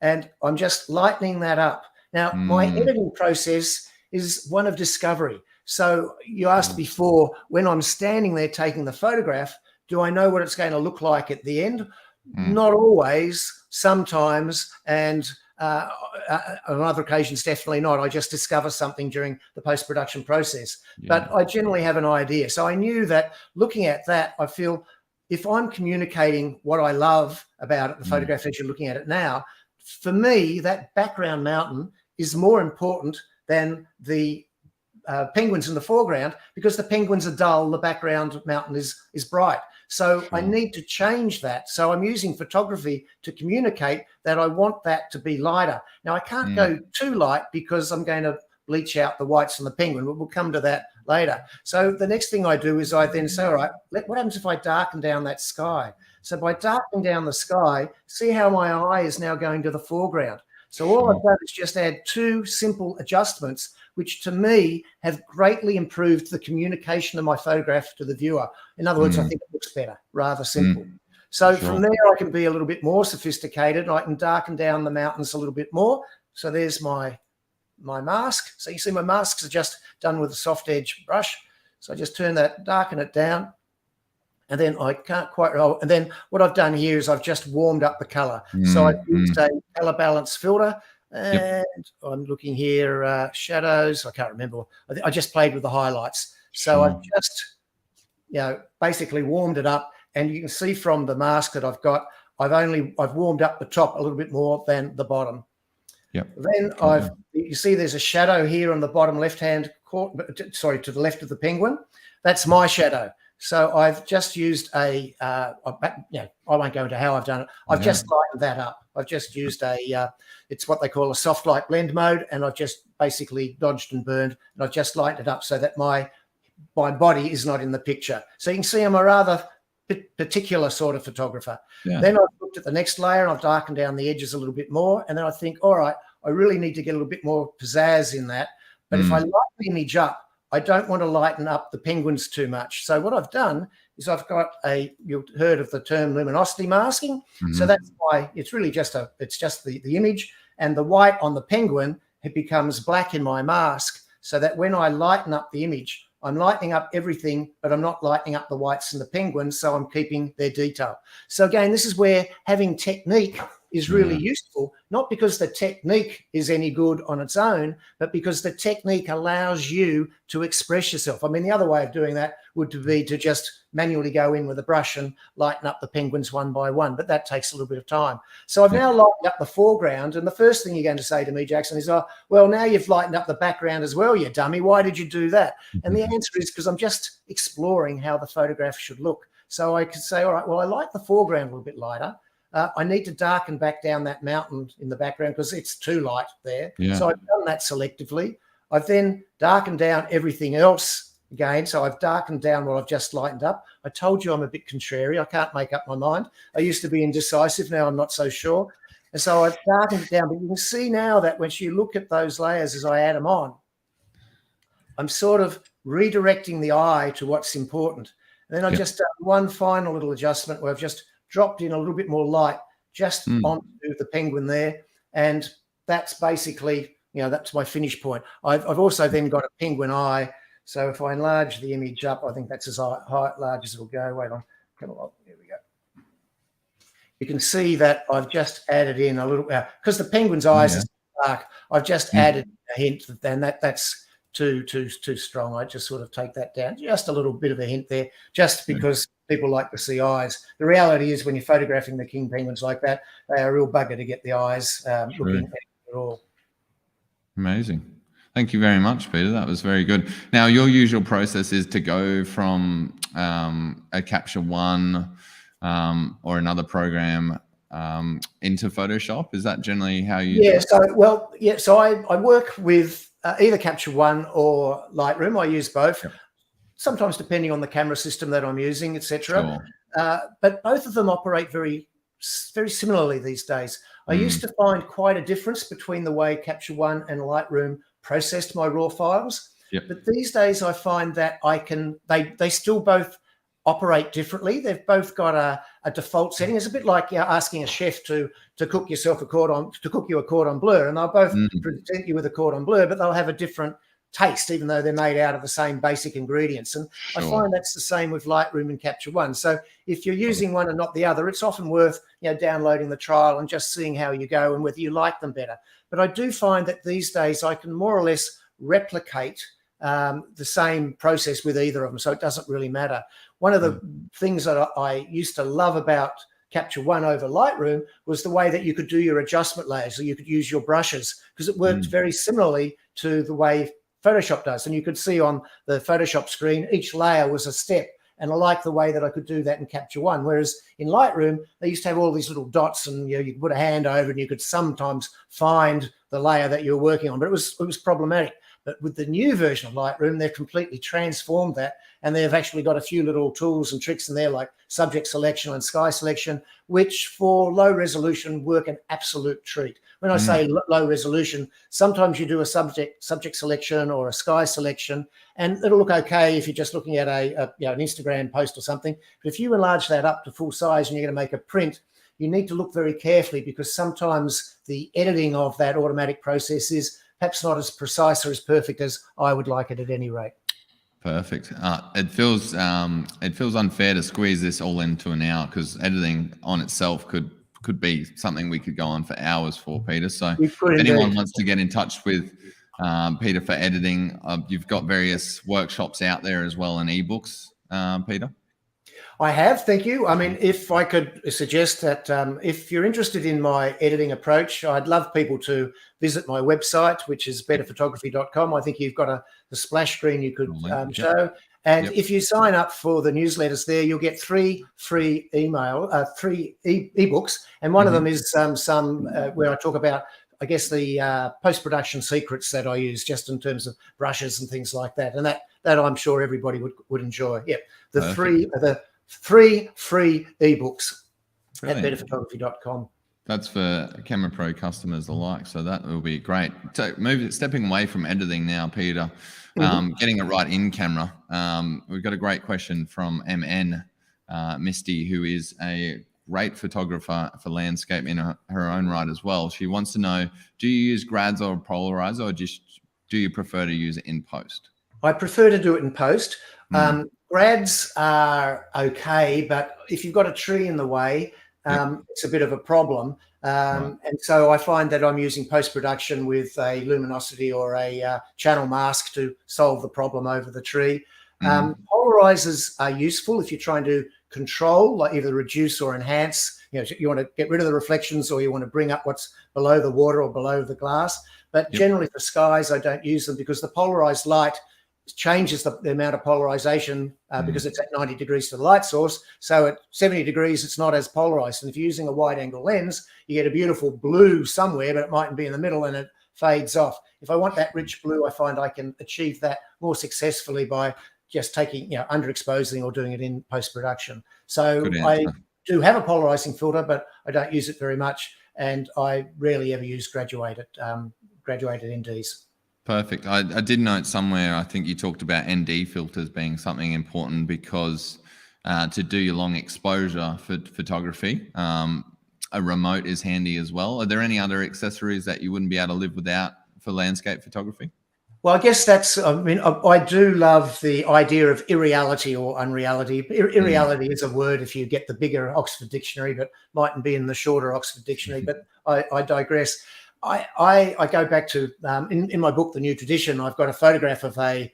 and I'm just lightening that up. Now, my editing process is one of discovery. So you asked before, when I'm standing there taking the photograph, do I know what it's going to look like at the end? Not always, sometimes, and on other occasions, definitely not. I just discover something during the post-production process. But I generally have an idea. So I knew that looking at that, I feel if I'm communicating what I love about it, the photograph as you're looking at it now, for me, that background mountain is more important than the penguins in the foreground because the penguins are dull, the background mountain is bright. So I need to change that. So I'm using photography to communicate that I want that to be lighter. Now, I can't go too light because I'm going to bleach out the whites on the penguin, but we'll come to that later. So the next thing I do is I then say, all right, what happens if I darken down that sky? So by darkening down the sky, see how my eye is now going to the foreground. So all I've done is just add two simple adjustments, which to me have greatly improved the communication of my photograph to the viewer. In other words, I think it looks better, rather simple. So from there, I can be a little bit more sophisticated and I can darken down the mountains a little bit more. So there's my mask. So you see my masks are just done with a soft edge brush. So I just turn that, darken it down. And then I can't quite roll. And then what I've done here is I've just warmed up the color. So I've used a color balance filter and I'm looking here, shadows. I can't remember. I just played with the highlights. So I've just, you know, basically warmed it up. And you can see from the mask that I've got, I've warmed up the top a little bit more than the bottom. Then you see there's a shadow here on the bottom left-hand corner, sorry, to the left of the penguin. That's my shadow. So I've just used I won't go into how I've done it. I've just lightened that up. I've just used it's what they call a soft light blend mode, and I've just basically dodged and burned, and I've just lightened it up so that my body is not in the picture. So you can see I'm a rather particular sort of photographer. Then I've looked at the next layer and I've darkened down the edges a little bit more, and then I think, all right, I really need to get a little bit more pizzazz in that. But if I lighten the image up, I don't want to lighten up the penguins too much. So what I've done is I've got you've heard of the term luminosity masking. So that's why it's really just it's just the image, and the white on the penguin, it becomes black in my mask, so that when I lighten up the image, I'm lightening up everything, but I'm not lightening up the whites and the penguins, so I'm keeping their detail. So again, this is where having technique is really useful, not because the technique is any good on its own, but because the technique allows you to express yourself. I mean, the other way of doing that would be to just manually go in with a brush and lighten up the penguins one by one, but that takes a little bit of time. So I've now lightened up the foreground, and the first thing you're going to say to me, Jackson, is, oh, well, now you've lightened up the background as well, you dummy. Why did you do that? And the answer is because I'm just exploring how the photograph should look. So I could say, all right, well, I like the foreground a little bit lighter. I need to darken back down that mountain in the background because it's too light there. So I've done that selectively. I've then darkened down everything else again. So I've darkened down what I've just lightened up. I told you I'm a bit contrary. I can't make up my mind. I used to be indecisive. Now I'm not so sure. And so I've darkened it down. But you can see now that when you look at those layers as I add them on, I'm sort of redirecting the eye to what's important. And then I've just done one final little adjustment where I've just dropped in a little bit more light just onto the penguin there. And that's basically, you know, that's my finish point. I've also then got a penguin eye. So if I enlarge the image up, I think that's as large as it'll go. Wait on, come along. Here we go. You can see that I've just added in a little, because the penguin's eyes are dark, I've just added a hint that then that's too strong. I just sort of take that down, just a little bit of a hint there, just because people like to see eyes. The reality is when you're photographing the king penguins like that, they are a real bugger to get the eyes looking at all. Amazing. Thank you very much, Peter. That was very good. Now, your usual process is to go from a Capture One or another program into Photoshop. Is that generally how you do it? So I work with either Capture One or Lightroom. I use both, sometimes depending on the camera system that I'm using, etc. But both of them operate very similarly these days. I used to find quite a difference between the way Capture One and Lightroom processed my raw files. But these days I find that they still both operate differently. They've both got a default setting. It's a bit like asking a chef to cook yourself a cordon bleu, and they'll both present you with a cordon bleu, but they'll have a different taste, even though they're made out of the same basic ingredients. And I find that's the same with Lightroom and Capture One. So if you're using one and not the other, it's often worth downloading the trial and just seeing how you go and whether you like them better. But I do find that these days I can more or less replicate the same process with either of them, so it doesn't really matter. One of the things that I used to love about Capture One over Lightroom was the way that you could do your adjustment layers, so you could use your brushes, because it worked very similarly to the way Photoshop does. And you could see on the Photoshop screen, each layer was a step. And I like the way that I could do that in Capture One. Whereas in Lightroom, they used to have all these little dots, and you could put a hand over and you could sometimes find the layer that you were working on, but it was problematic. But with the new version of Lightroom, they've completely transformed that, and they've actually got a few little tools and tricks in there like subject selection and sky selection, which for low resolution work an absolute treat. When I say low resolution, sometimes you do a subject selection or a sky selection, and it'll look okay if you're just looking at an Instagram post or something. But if you enlarge that up to full size and you're going to make a print, you need to look very carefully, because sometimes the editing of that automatic process is perhaps not as precise or as perfect as I would like it at any rate. Perfect. It feels unfair to squeeze this all into an hour, because editing on itself could be something we could go on for hours for, Peter. So if anyone wants to get in touch with Peter for editing, you've got various workshops out there as well, and ebooks, Peter. I have, thank you. I mean, if I could suggest that if you're interested in my editing approach, I'd love people to visit my website, which is betterphotography.com. I think you've got the splash screen you could show. And if you sign up for the newsletters there, you'll get 3 free ebooks. And one of them is where I talk about, I guess, the post-production secrets that I use, just in terms of brushes and things like that. And that I'm sure everybody would enjoy. Yeah, the 3 free ebooks at betterphotography.com. That's for CameraPro customers alike, so that will be great. So stepping away from editing now, Peter, getting it right in camera. We've got a great question from MN Misty, who is a great photographer for landscape in her own right as well. She wants to know, do you use grads or polarizer, or just do you prefer to use it in post? I prefer to do it in post. Grads are okay, but if you've got a tree in the way, it's a bit of a problem. And so I find that I'm using post-production with a luminosity or a channel mask to solve the problem over the tree. Polarizers are useful if you're trying to control, like either reduce or enhance. You want to get rid of the reflections, or you want to bring up what's below the water or below the glass. But generally for skies, I don't use them, because the polarized light changes the amount of polarization because it's at 90 degrees to the light source. So at 70 degrees, it's not as polarized. And if you're using a wide angle lens, you get a beautiful blue somewhere, but it mightn't be in the middle, and it fades off. If I want that rich blue, I find I can achieve that more successfully by just taking, underexposing or doing it in post-production. So I do have a polarizing filter, but I don't use it very much. And I rarely ever use graduated NDs. Perfect. I did note somewhere, I think you talked about ND filters being something important, because to do your long exposure for photography, a remote is handy as well. Are there any other accessories that you wouldn't be able to live without for landscape photography? Well, I guess that's, I mean, I do love the idea of irreality or unreality. Irreality is a word if you get the bigger Oxford Dictionary, but mightn't be in the shorter Oxford Dictionary. But I digress. I go back to, in my book, The New Tradition, I've got a photograph of a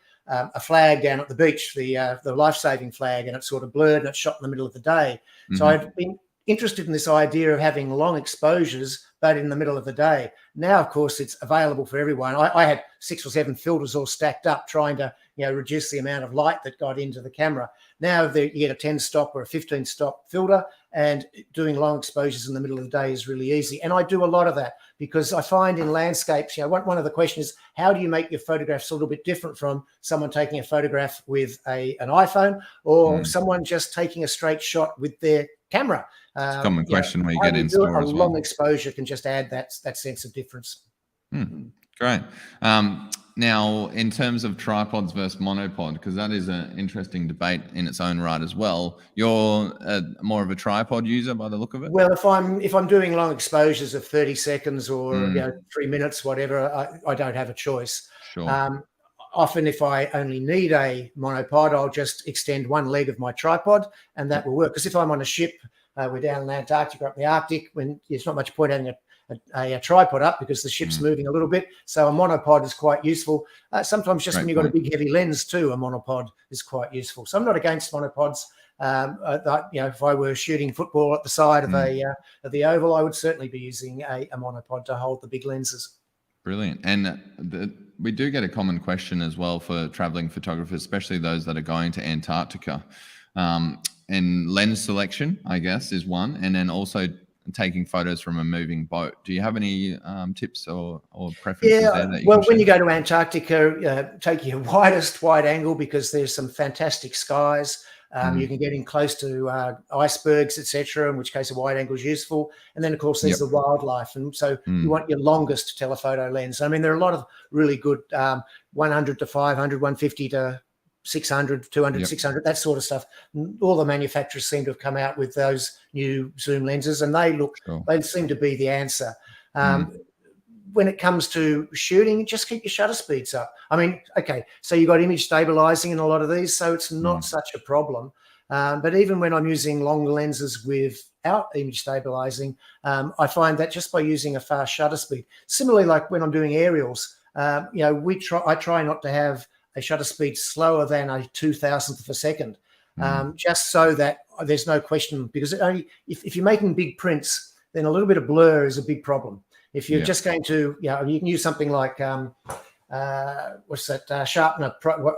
flag down at the beach, the life-saving flag, and it's sort of blurred and it's shot in the middle of the day. So I've been interested in this idea of having long exposures, but in the middle of the day. Now, of course, it's available for everyone. I had 6 or 7 filters all stacked up trying to, reduce the amount of light that got into the camera. Now you get a 10-stop or a 15-stop filter, and doing long exposures in the middle of the day is really easy. And I do a lot of that because I find in landscapes, one of the questions is, how do you make your photographs a little bit different from someone taking a photograph with an iPhone or someone just taking a straight shot with their camera? It's a common question where you get in store as well. A long exposure can just add that sense of difference. Great. Now, in terms of tripods versus monopod, because that is an interesting debate in its own right as well. You're more of a tripod user by the look of it. Well, if I'm doing long exposures of 30 seconds or 3 minutes, whatever, I don't have a choice. Sure. Often, if I only need a monopod, I'll just extend one leg of my tripod, and that will work. Because if I'm on a ship, we're down in Antarctica, up in the Arctic, when there's not much point having a tripod up because the ship's moving a little bit. So a monopod is quite useful. Sometimes just when you've got a big heavy lens too, a monopod is quite useful. So I'm not against monopods. If I were shooting football at the side of the oval, I would certainly be using a monopod to hold the big lenses. Brilliant. And we do get a common question as well for traveling photographers, especially those that are going to Antarctica. And lens selection, I guess, is one. And then also taking photos from a moving boat. Do you have any tips or preferences there that you can share? When you go to Antarctica, take your widest wide angle because there's some fantastic skies. You can get in close to icebergs, etc., in which case a wide angle is useful. And then, of course, there's the wildlife. And so you want your longest telephoto lens. I mean, there are a lot of really good 100 to 500, 150 to 600, 200, 600, that sort of stuff. All the manufacturers seem to have come out with those new zoom lenses, and they seem to be the answer. When it comes to shooting, just keep your shutter speeds up. I mean, okay, so you've got image stabilizing in a lot of these, so it's not such a problem. But even when I'm using long lenses without image stabilizing, I find that just by using a fast shutter speed, similarly like when I'm doing aerials, I try not to have a shutter speed slower than a 2,000th of a second, just so that there's no question, because if you're making big prints, then a little bit of blur is a big problem. If you're just going to, you can use something like, Sharpener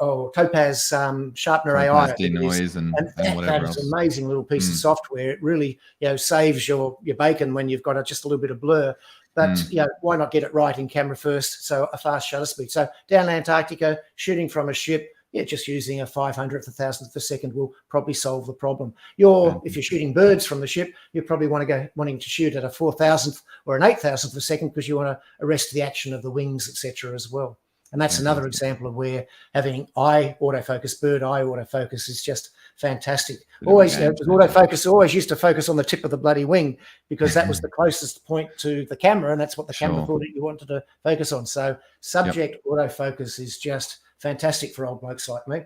or Topaz Sharpener AI. Denoise and whatever that else. is an amazing little piece of software. It really, saves your bacon when you've got just a little bit of blur. But why not get it right in camera first? So a fast shutter speed. So down Antarctica, shooting from a ship, just using a 500th, 1,000th of a second will probably solve the problem. If you're shooting birds from the ship, you probably wanting to shoot at a 4,000th or an 8,000th of a second because you want to arrest the action of the wings, etc. as well. And that's another example of where having bird eye autofocus is just fantastic. Autofocus always used to focus on the tip of the bloody wing because that was the closest point to the camera, and that's what the camera thought you wanted to focus on. So subject autofocus is just fantastic for old blokes like me.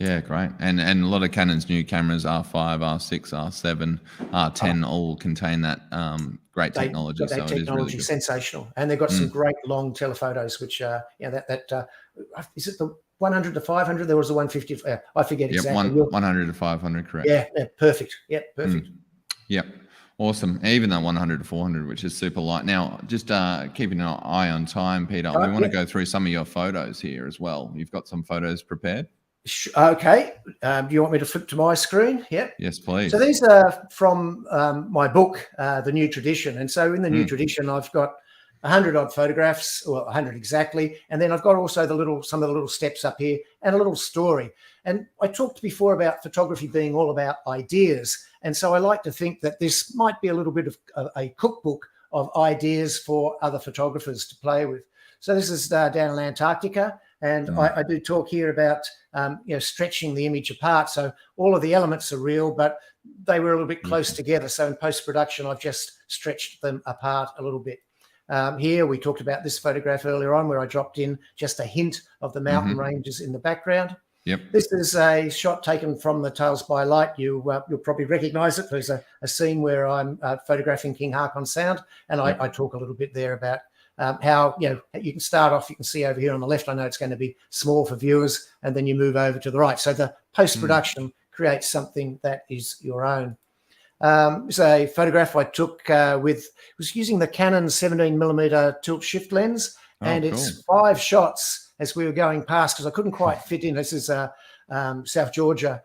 Yeah, great. And a lot of Canon's new cameras, R5, R6, R7, R10, all contain that great technology. That technology is sensational. And they've got some great long telephotos, which, is it the 100 to 500? There was the 150. I forget exactly. 100 to 500, correct. Yeah, perfect. Yeah, perfect. Yep. Awesome. Even that 100 to 400, which is super light. Now, just keeping an eye on time, Peter, we want to go through some of your photos here as well. You've got some photos prepared? Okay. Do you want me to flip to my screen? Yep. Yes, please. So these are from my book, The New Tradition. And so in The New Tradition, I've got 100 odd photographs, or 100 exactly. And then I've got also some of the little steps up here and a little story. And I talked before about photography being all about ideas. And so I like to think that this might be a little bit of a cookbook of ideas for other photographers to play with. So this is down in Antarctica. And I do talk here about, stretching the image apart. So all of the elements are real, but they were a little bit close together. So in post-production, I've just stretched them apart a little bit. Here we talked about this photograph earlier on where I dropped in just a hint of the mountain ranges in the background. Yep. This is a shot taken from the Tales by Light. You'll probably recognise it. There's a scene where I'm photographing King Haakon Sound, and I talk a little bit there about how you can start off. You can see over here on the left. I know it's going to be small for viewers, and then you move over to the right. So the post-production creates something that is your own. It's a photograph I took was using the Canon 17mm tilt shift lens, and it's 5 shots as we were going past because I couldn't quite fit in. This is South Georgia,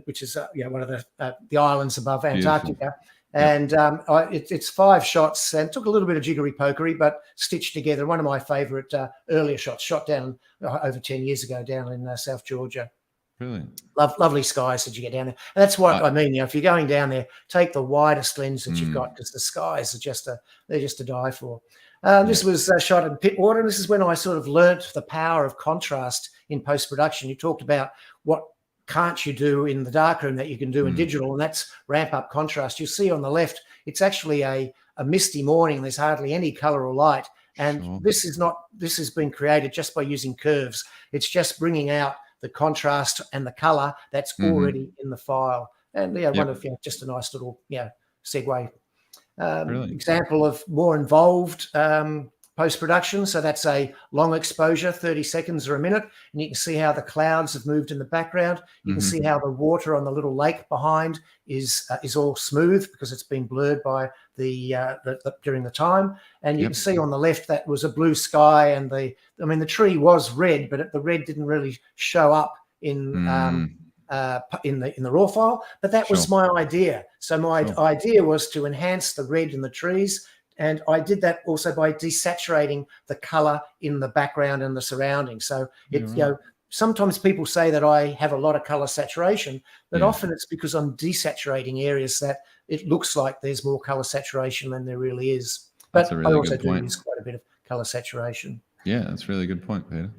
which is one of the islands above Antarctica. Beautiful. And it's 5 shots and took a little bit of jiggery pokery, but stitched together. One of my favourite earlier shots, shot down over 10 years ago down in South Georgia. Brilliant. Lovely skies as you get down there. And that's what I mean. If you're going down there, take the widest lens that you've got because the skies are they're just to die for. This was shot in Pittwater. And this is when I sort of learnt the power of contrast in post-production. You talked about what can't you do in the darkroom that you can do in digital, and that's ramp up contrast. You'll see on the left, it's actually a misty morning. There's hardly any colour or light. And this has been created just by using curves. It's just bringing out the contrast and the color that's already in the file. And one of just a nice little segue. Example of more involved post-production. So that's a long exposure, 30 seconds or a minute, and you can see how the clouds have moved in the background. You can see how the water on the little lake behind is all smooth because it's been blurred by during the time. And you can see on the left that was a blue sky, and the tree was red, but the red didn't really show up in the raw file. But that was my idea. So my idea was to enhance the red in the trees. And I did that also by desaturating the color in the background and the surroundings. So sometimes people say that I have a lot of color saturation, but often it's because I'm desaturating areas that it looks like there's more color saturation than there really is. But I also do use quite a bit of color saturation. Yeah, that's a really good point, Peter.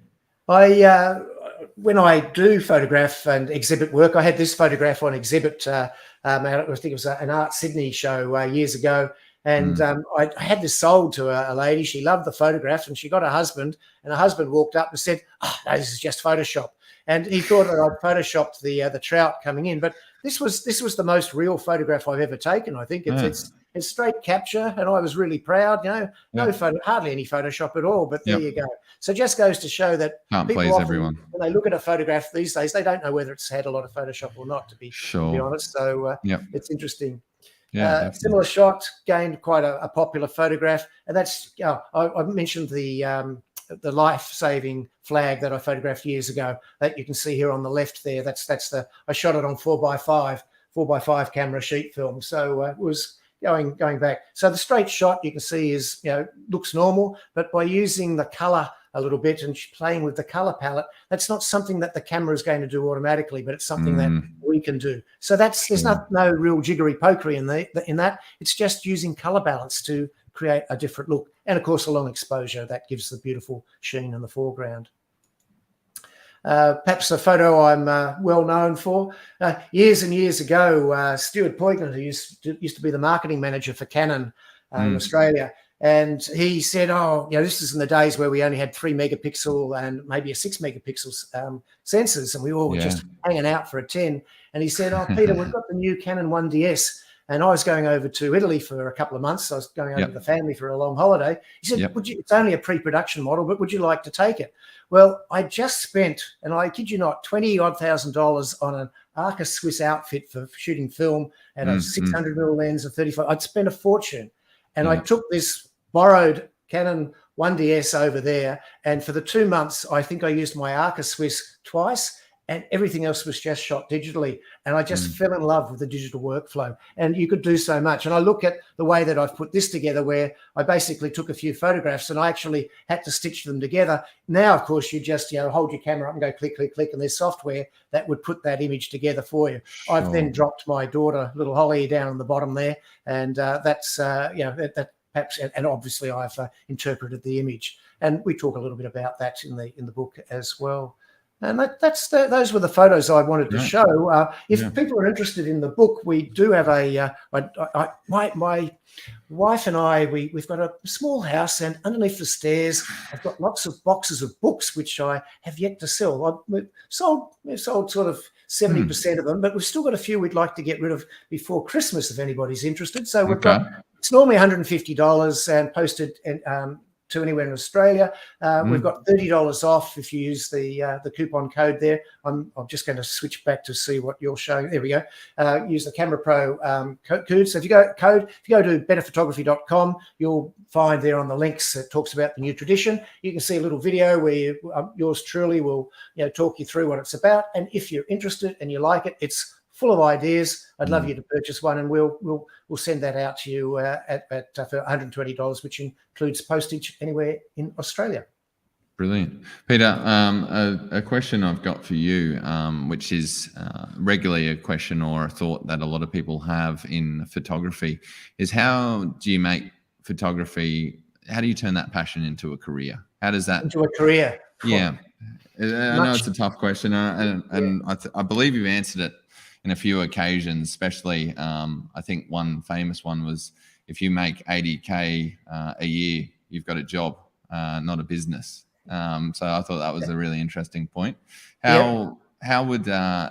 When I do photograph and exhibit work, I had this photograph on exhibit. I think it was an Art Sydney show years ago. And I had this sold to a lady. She loved the photograph, and she got her husband, and her husband walked up and said, "Oh, no, this is just Photoshop." And he thought that I'd photoshopped the trout coming in. But this was the most real photograph I've ever taken. I think it's straight capture, and I was really proud. Hardly any Photoshop at all. But there you go. So it just goes to show that people often, when they look at a photograph these days, they don't know whether it's had a lot of Photoshop or not. To be honest, so it's interesting. Yeah, similar shot, gained quite a popular photograph, and that's I mentioned the life-saving flag that I photographed years ago that you can see here on the left there. That's I shot it on 4x5 camera sheet film, so it was going back. So the straight shot you can see is looks normal, but by using the color a little bit and playing with the color palette, that's not something that the camera is going to do automatically, but it's something that we can do. So there's no real jiggery pokery in that. It's just using color balance to create a different look. And of course, a long exposure that gives the beautiful sheen in the foreground. Perhaps a photo I'm well known for. Years and years ago, Stuart Poignan, who used to be the marketing manager for Canon in Australia, and he said, this is in the days where we only had 3 megapixel and maybe a 6 megapixel sensors, and we all were just hanging out for a 10. And he said, Peter, we've got the new Canon 1DS. And I was going over to Italy for a couple of months. I was going over with the family for a long holiday. He said, it's only a pre-production model, but would you like to take it? Well, I just spent, and I kid you not, $20,000 on an Arca Swiss outfit for shooting film and a 600mm lens, a 35. I'd spent a fortune. And I took this borrowed Canon 1DS over there, and for the 2 months, I think I used my Arca Swiss twice, and everything else was just shot digitally. And I just fell in love with the digital workflow. And you could do so much. And I look at the way that I've put this together, where I basically took a few photographs and I actually had to stitch them together. Now, of course, you just hold your camera up and go click, click, click, and there's software that would put that image together for you. I've then dropped my daughter, little Holly, down on the bottom there, and that's that perhaps, and obviously I've interpreted the image. And we talk a little bit about that in the book as well. And those were the photos I wanted to show. If people are interested in the book, we do have my wife and I, we've got a small house, and underneath the stairs, I've got lots of boxes of books which I have yet to sell. We've sold sort of 70% of them, but we've still got a few we'd like to get rid of before Christmas if anybody's interested. So we've got, it's normally $150 and posted to anywhere in Australia. We've got $30 off if you use the coupon code there. I'm just going to switch back to see what you're showing. There we go. Use the CameraPro code. So if you go to betterphotography.com, you'll find there on the links it talks about the new tradition. You can see a little video where yours truly will talk you through what it's about. And if you're interested and you like it, it's full of ideas. I'd love you to purchase one, and we'll send that out to you for $120, which includes postage anywhere in Australia. Brilliant. Peter, a question I've got for you, which is regularly a question or a thought that a lot of people have in photography, is how do you make photography, how do you turn that passion into a career? How does that... Into a career? Yeah. I know it's a tough question, and I believe you've answered it in a few occasions, especially I think one famous one was, if you make 80K a year, you've got a job, not a business. So I thought that was a really interesting point. How would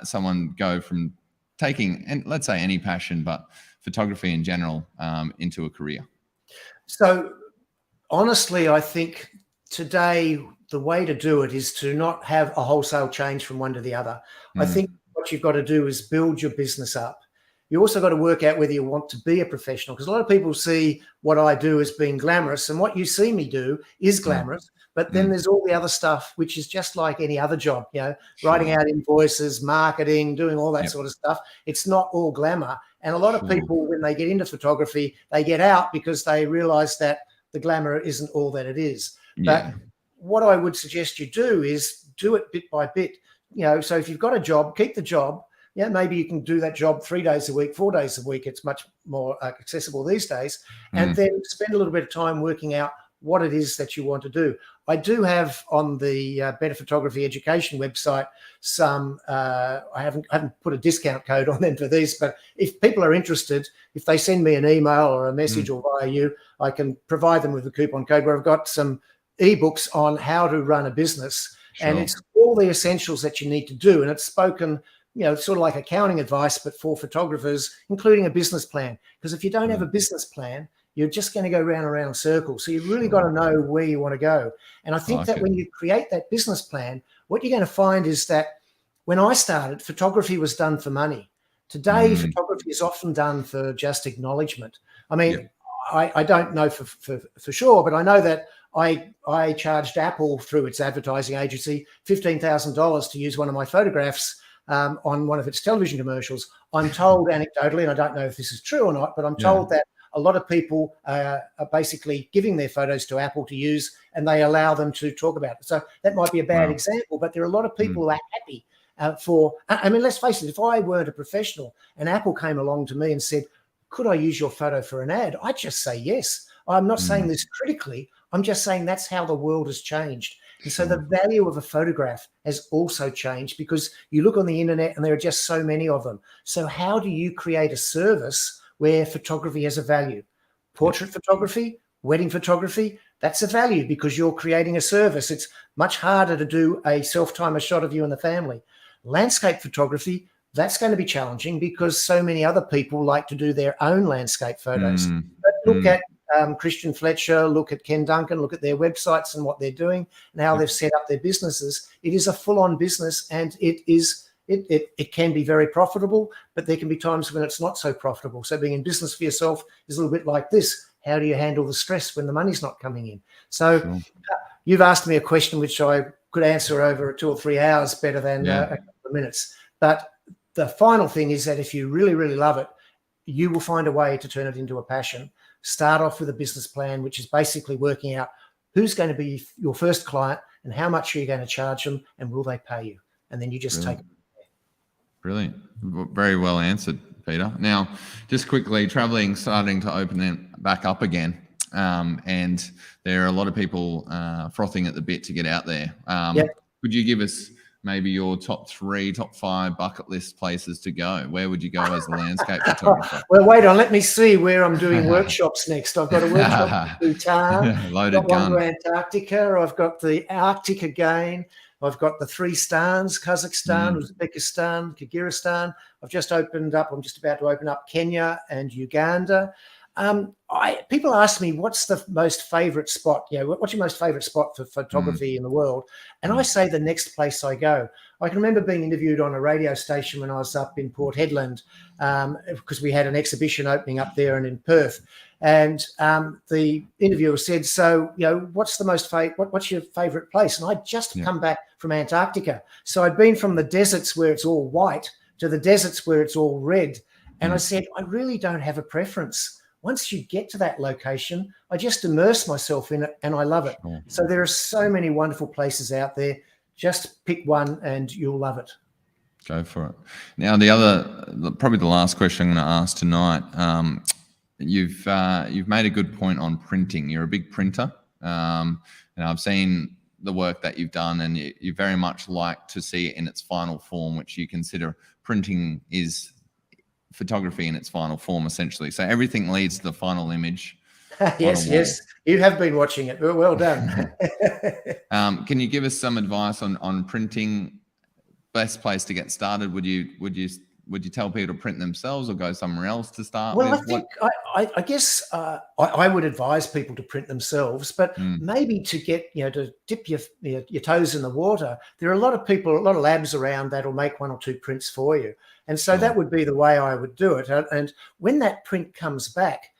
someone go from taking, and let's say any passion, but photography in general, into a career? So honestly, I think today the way to do it is to not have a wholesale change from one to the other. I think what you've got to do is build your business up. You also got to work out whether you want to be a professional, because a lot of people see what I do as being glamorous, and what you see me do is glamorous. But then there's all the other stuff, which is just like any other job, writing out invoices, marketing, doing all that sort of stuff. It's not all glamour. And a lot of people, when they get into photography, they get out because they realize that the glamour isn't all that it is. But what I would suggest you do is do it bit by bit. So if you've got a job, keep the job. Maybe you can do that job 3 days a week, 4 days a week. It's much more accessible these days. And then spend a little bit of time working out what it is that you want to do. I do have on the Better Photography Education website some, I haven't put a discount code on them for these, but if people are interested, if they send me an email or a message or via you, I can provide them with a coupon code where I've got some ebooks on how to run a business. And it's all the essentials that you need to do. And it's spoken, sort of like accounting advice, but for photographers, including a business plan. Because if you don't have a business plan, you're just going to go round and round in circles. So you've really got to know where you want to go. And I think that when you create that business plan, what you're going to find is that when I started, photography was done for money. Today, photography is often done for just acknowledgement. I mean, I don't know for sure, but I know that I charged Apple through its advertising agency $15,000 to use one of my photographs on one of its television commercials. I'm told anecdotally, and I don't know if this is true or not, but I'm told that a lot of people are basically giving their photos to Apple to use, and they allow them to talk about it. So that might be a bad example, but there are a lot of people who are happy I mean, let's face it, if I weren't a professional and Apple came along to me and said, could I use your photo for an ad? I'd just say yes. I'm not saying this critically. I'm just saying that's how the world has changed. And so the value of a photograph has also changed, because you look on the internet and there are just so many of them. So how do you create a service where photography has a value? Portrait photography, wedding photography, that's a value because you're creating a service. It's much harder to do a self-timer shot of you and the family. Landscape photography, that's going to be challenging because so many other people like to do their own landscape photos. But look at Christian Fletcher, look at Ken Duncan, look at their websites and what they're doing and how they've set up their businesses. It is a full-on business, and it can be very profitable, but there can be times when it's not so profitable. So being in business for yourself is a little bit like this. How do you handle the stress when the money's not coming in? So you've asked me a question which I could answer over 2 or 3 hours better than a couple of minutes. But the final thing is that if you really, really love it, you will find a way to turn it into a passion. Start off with a business plan, which is basically working out who's going to be your first client and how much are you going to charge them and will they pay you? And then you just take it. Brilliant. Very well answered, Peter. Now, just quickly, traveling starting to open it back up again. And there are a lot of people frothing at the bit to get out there. Could you give us maybe your top 3, top 5 bucket list places to go, where would you go as a landscape photographer? Well, wait on. Let me see where I'm doing workshops next. I've got a workshop in Bhutan. I've Loaded got one gun. to Antarctica. I've got the Arctic again. I've got the 3 stans, Kazakhstan, Uzbekistan, Kyrgyzstan. I'm just about to open up Kenya and Uganda. People ask me, what's the most favorite spot? What's your most favorite spot for photography in the world? And I say the next place I go. I can remember being interviewed on a radio station when I was up in Port Hedland, because we had an exhibition opening up there and in Perth. And the interviewer said, so, what's what's your favorite place? And I'd just come back from Antarctica. So I'd been from the deserts where it's all white to the deserts where it's all red. And I said, I really don't have a preference. Once you get to that location, I just immerse myself in it and I love it. Sure. So there are so many wonderful places out there. Just pick one and you'll love it. Go for it. Now, probably the last question I'm going to ask tonight. You've made a good point on printing. You're a big printer, and I've seen the work that you've done, and you very much like to see it in its final form, which you consider printing is photography in its final form, essentially. So everything leads to the final image. Yes. You have been watching it. Well done. Can you give us some advice on printing? Best place to get started? Would you tell people to print themselves or go somewhere else to start with? I think I guess I would advise people to print themselves, but maybe to get to dip your toes in the water. There are a lot of labs around that'll make 1 or 2 prints for you, and so that would be the way I would do it. And when that print comes back,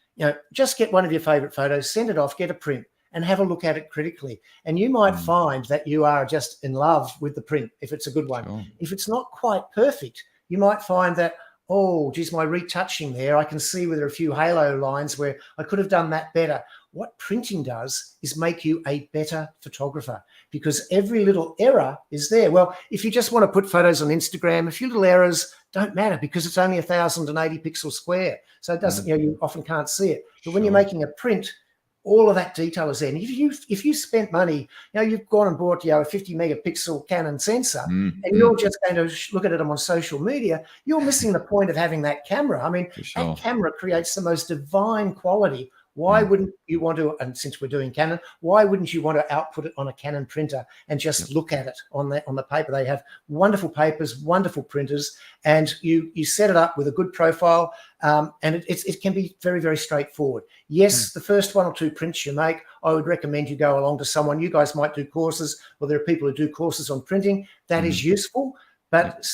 just get one of your favorite photos, send it off, get a print, and have a look at it critically. And you might find that you are just in love with the print if it's a good one. Sure. If it's not quite perfect, you might find that, oh, geez, my retouching there, I can see where there are a few halo lines where I could have done that better. What printing does is make you a better photographer, because every little error is there. Well, if you just want to put photos on Instagram, a few little errors don't matter because it's only 1,080 pixels square. So it doesn't, you often can't see it. But when you're making a print, all of that detail is there. And if you spent money, you've gone and bought a 50 megapixel Canon sensor, and you're just going to look at them on social media, you're missing the point of having that camera. I mean, that camera creates the most divine quality. Why wouldn't you want to, and since we're doing Canon, why wouldn't you want to output it on a Canon printer and just look at it on the paper? They have wonderful papers, wonderful printers, and you set it up with a good profile, and it can be very, very straightforward. Yes, the first 1 or 2 prints you make, I would recommend you go along to someone. You guys might do courses, or there are people who do courses on printing. That is useful, but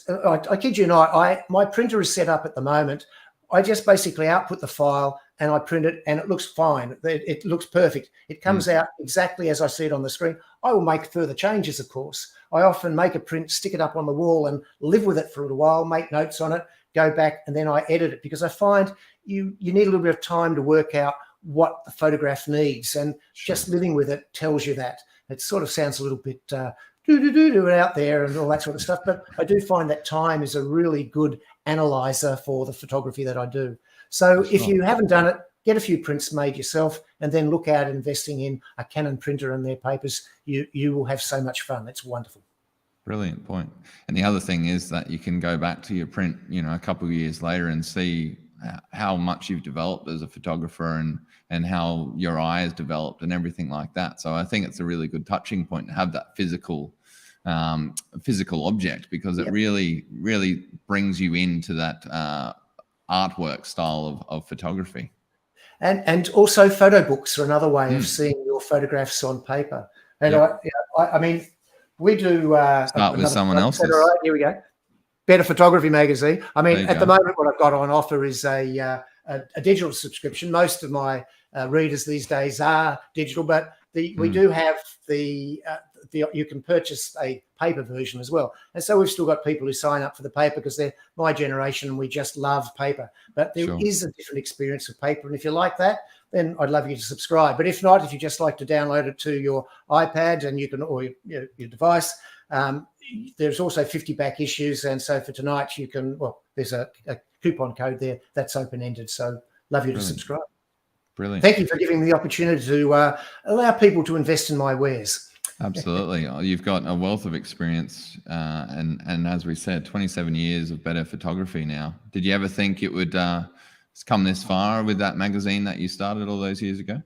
I kid you not, my printer is set up at the moment. I just basically output the file and I print it, and it looks fine. It looks perfect. It comes out exactly as I see it on the screen. I will make further changes, of course. I often make a print, stick it up on the wall and live with it for a little while, make notes on it, go back, and then I edit it, because I find you need a little bit of time to work out what the photograph needs, and just living with it tells you that. It sort of sounds a little bit out there and all that sort of stuff, but I do find that time is a really good analyzer for the photography that I do. So if you haven't done it, get a few prints made yourself, and then look at investing in a Canon printer and their papers. You will have so much fun. It's wonderful. Brilliant point. And the other thing is that you can go back to your print, a couple of years later and see how much you've developed as a photographer and how your eye has developed and everything like that. So I think it's a really good touching point to have that physical object, because it really, really brings you into that artwork style of photography. And also photo books are another way of seeing your photographs on paper. And I mean, we do start with someone else's. Right, here we go. Better Photography magazine. I mean, at the moment, what I've got on offer is a digital subscription. Most of my readers these days are digital, but we do have you can purchase a paper version as well. And so we've still got people who sign up for the paper because they're my generation and we just love paper. But there is a different experience with paper. And if you like that, then I'd love you to subscribe. But if not, if you just like to download it to your iPad and you can, or your device, there's also 50 back issues. And so for tonight, you can, there's a coupon code there that's open-ended. So love you to subscribe. Brilliant. Thank you for giving me the opportunity to allow people to invest in my wares. Absolutely. You've got a wealth of experience, and as we said, 27 years of better photography now. Did you ever think it would come this far with that magazine that you started all those years ago?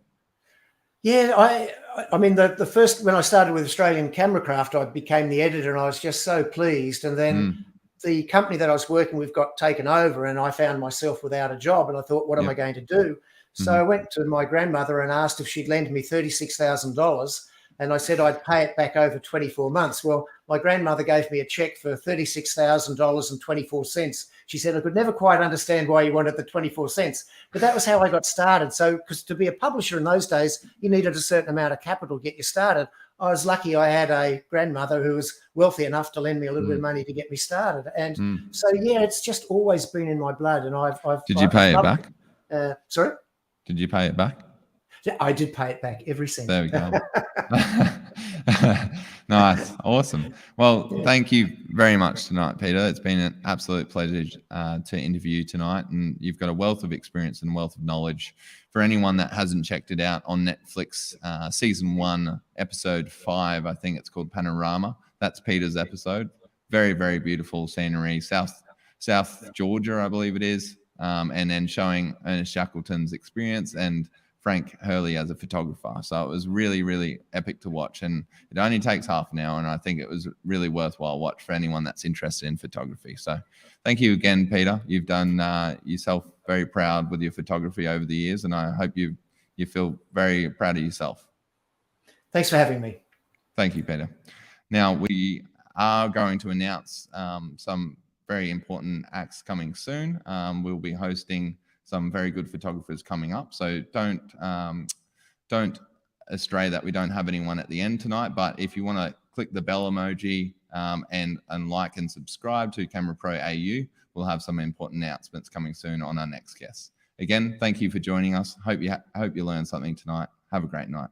Yeah, I mean, the first, when I started with Australian Cameracraft, I became the editor, and I was just so pleased. And then the company that I was working with got taken over, and I found myself without a job. And I thought, what am I going to do? So I went to my grandmother and asked if she'd lend me $36,000. And I said I'd pay it back over 24 months. Well, my grandmother gave me a check for $36,000.24. She said, I could never quite understand why you wanted the 24 cents. But that was how I got started. So, because to be a publisher in those days, you needed a certain amount of capital to get you started. I was lucky I had a grandmother who was wealthy enough to lend me a little bit of money to get me started. And so, yeah, it's just always been in my blood. And Did you pay it back? Sorry? Did you pay it back? I did pay it back, every cent. There we go. Nice. Awesome. Well, thank you very much tonight, Peter. It's been an absolute pleasure to interview tonight, and you've got a wealth of experience and wealth of knowledge. For anyone that hasn't checked it out, on Netflix, season 1, episode 5, I think it's called Panorama. That's Peter's episode. Very, very beautiful scenery, South Georgia, I believe it is, and then showing Ernest Shackleton's experience and Frank Hurley as a photographer. So it was really, really epic to watch, and it only takes half an hour, and I think it was really worthwhile watch for anyone that's interested in photography. So thank you again, Peter. You've done yourself very proud with your photography over the years, and I hope you feel very proud of yourself. Thanks for having me. Thank you, Peter. Now, we are going to announce some very important acts coming soon. We'll be hosting some very good photographers coming up. So don't astray that we don't have anyone at the end tonight. But if you want to click the bell emoji and like and subscribe to CameraPro AU, we'll have some important announcements coming soon on our next guest. Again, thank you for joining us. Hope you learned something tonight. Have a great night.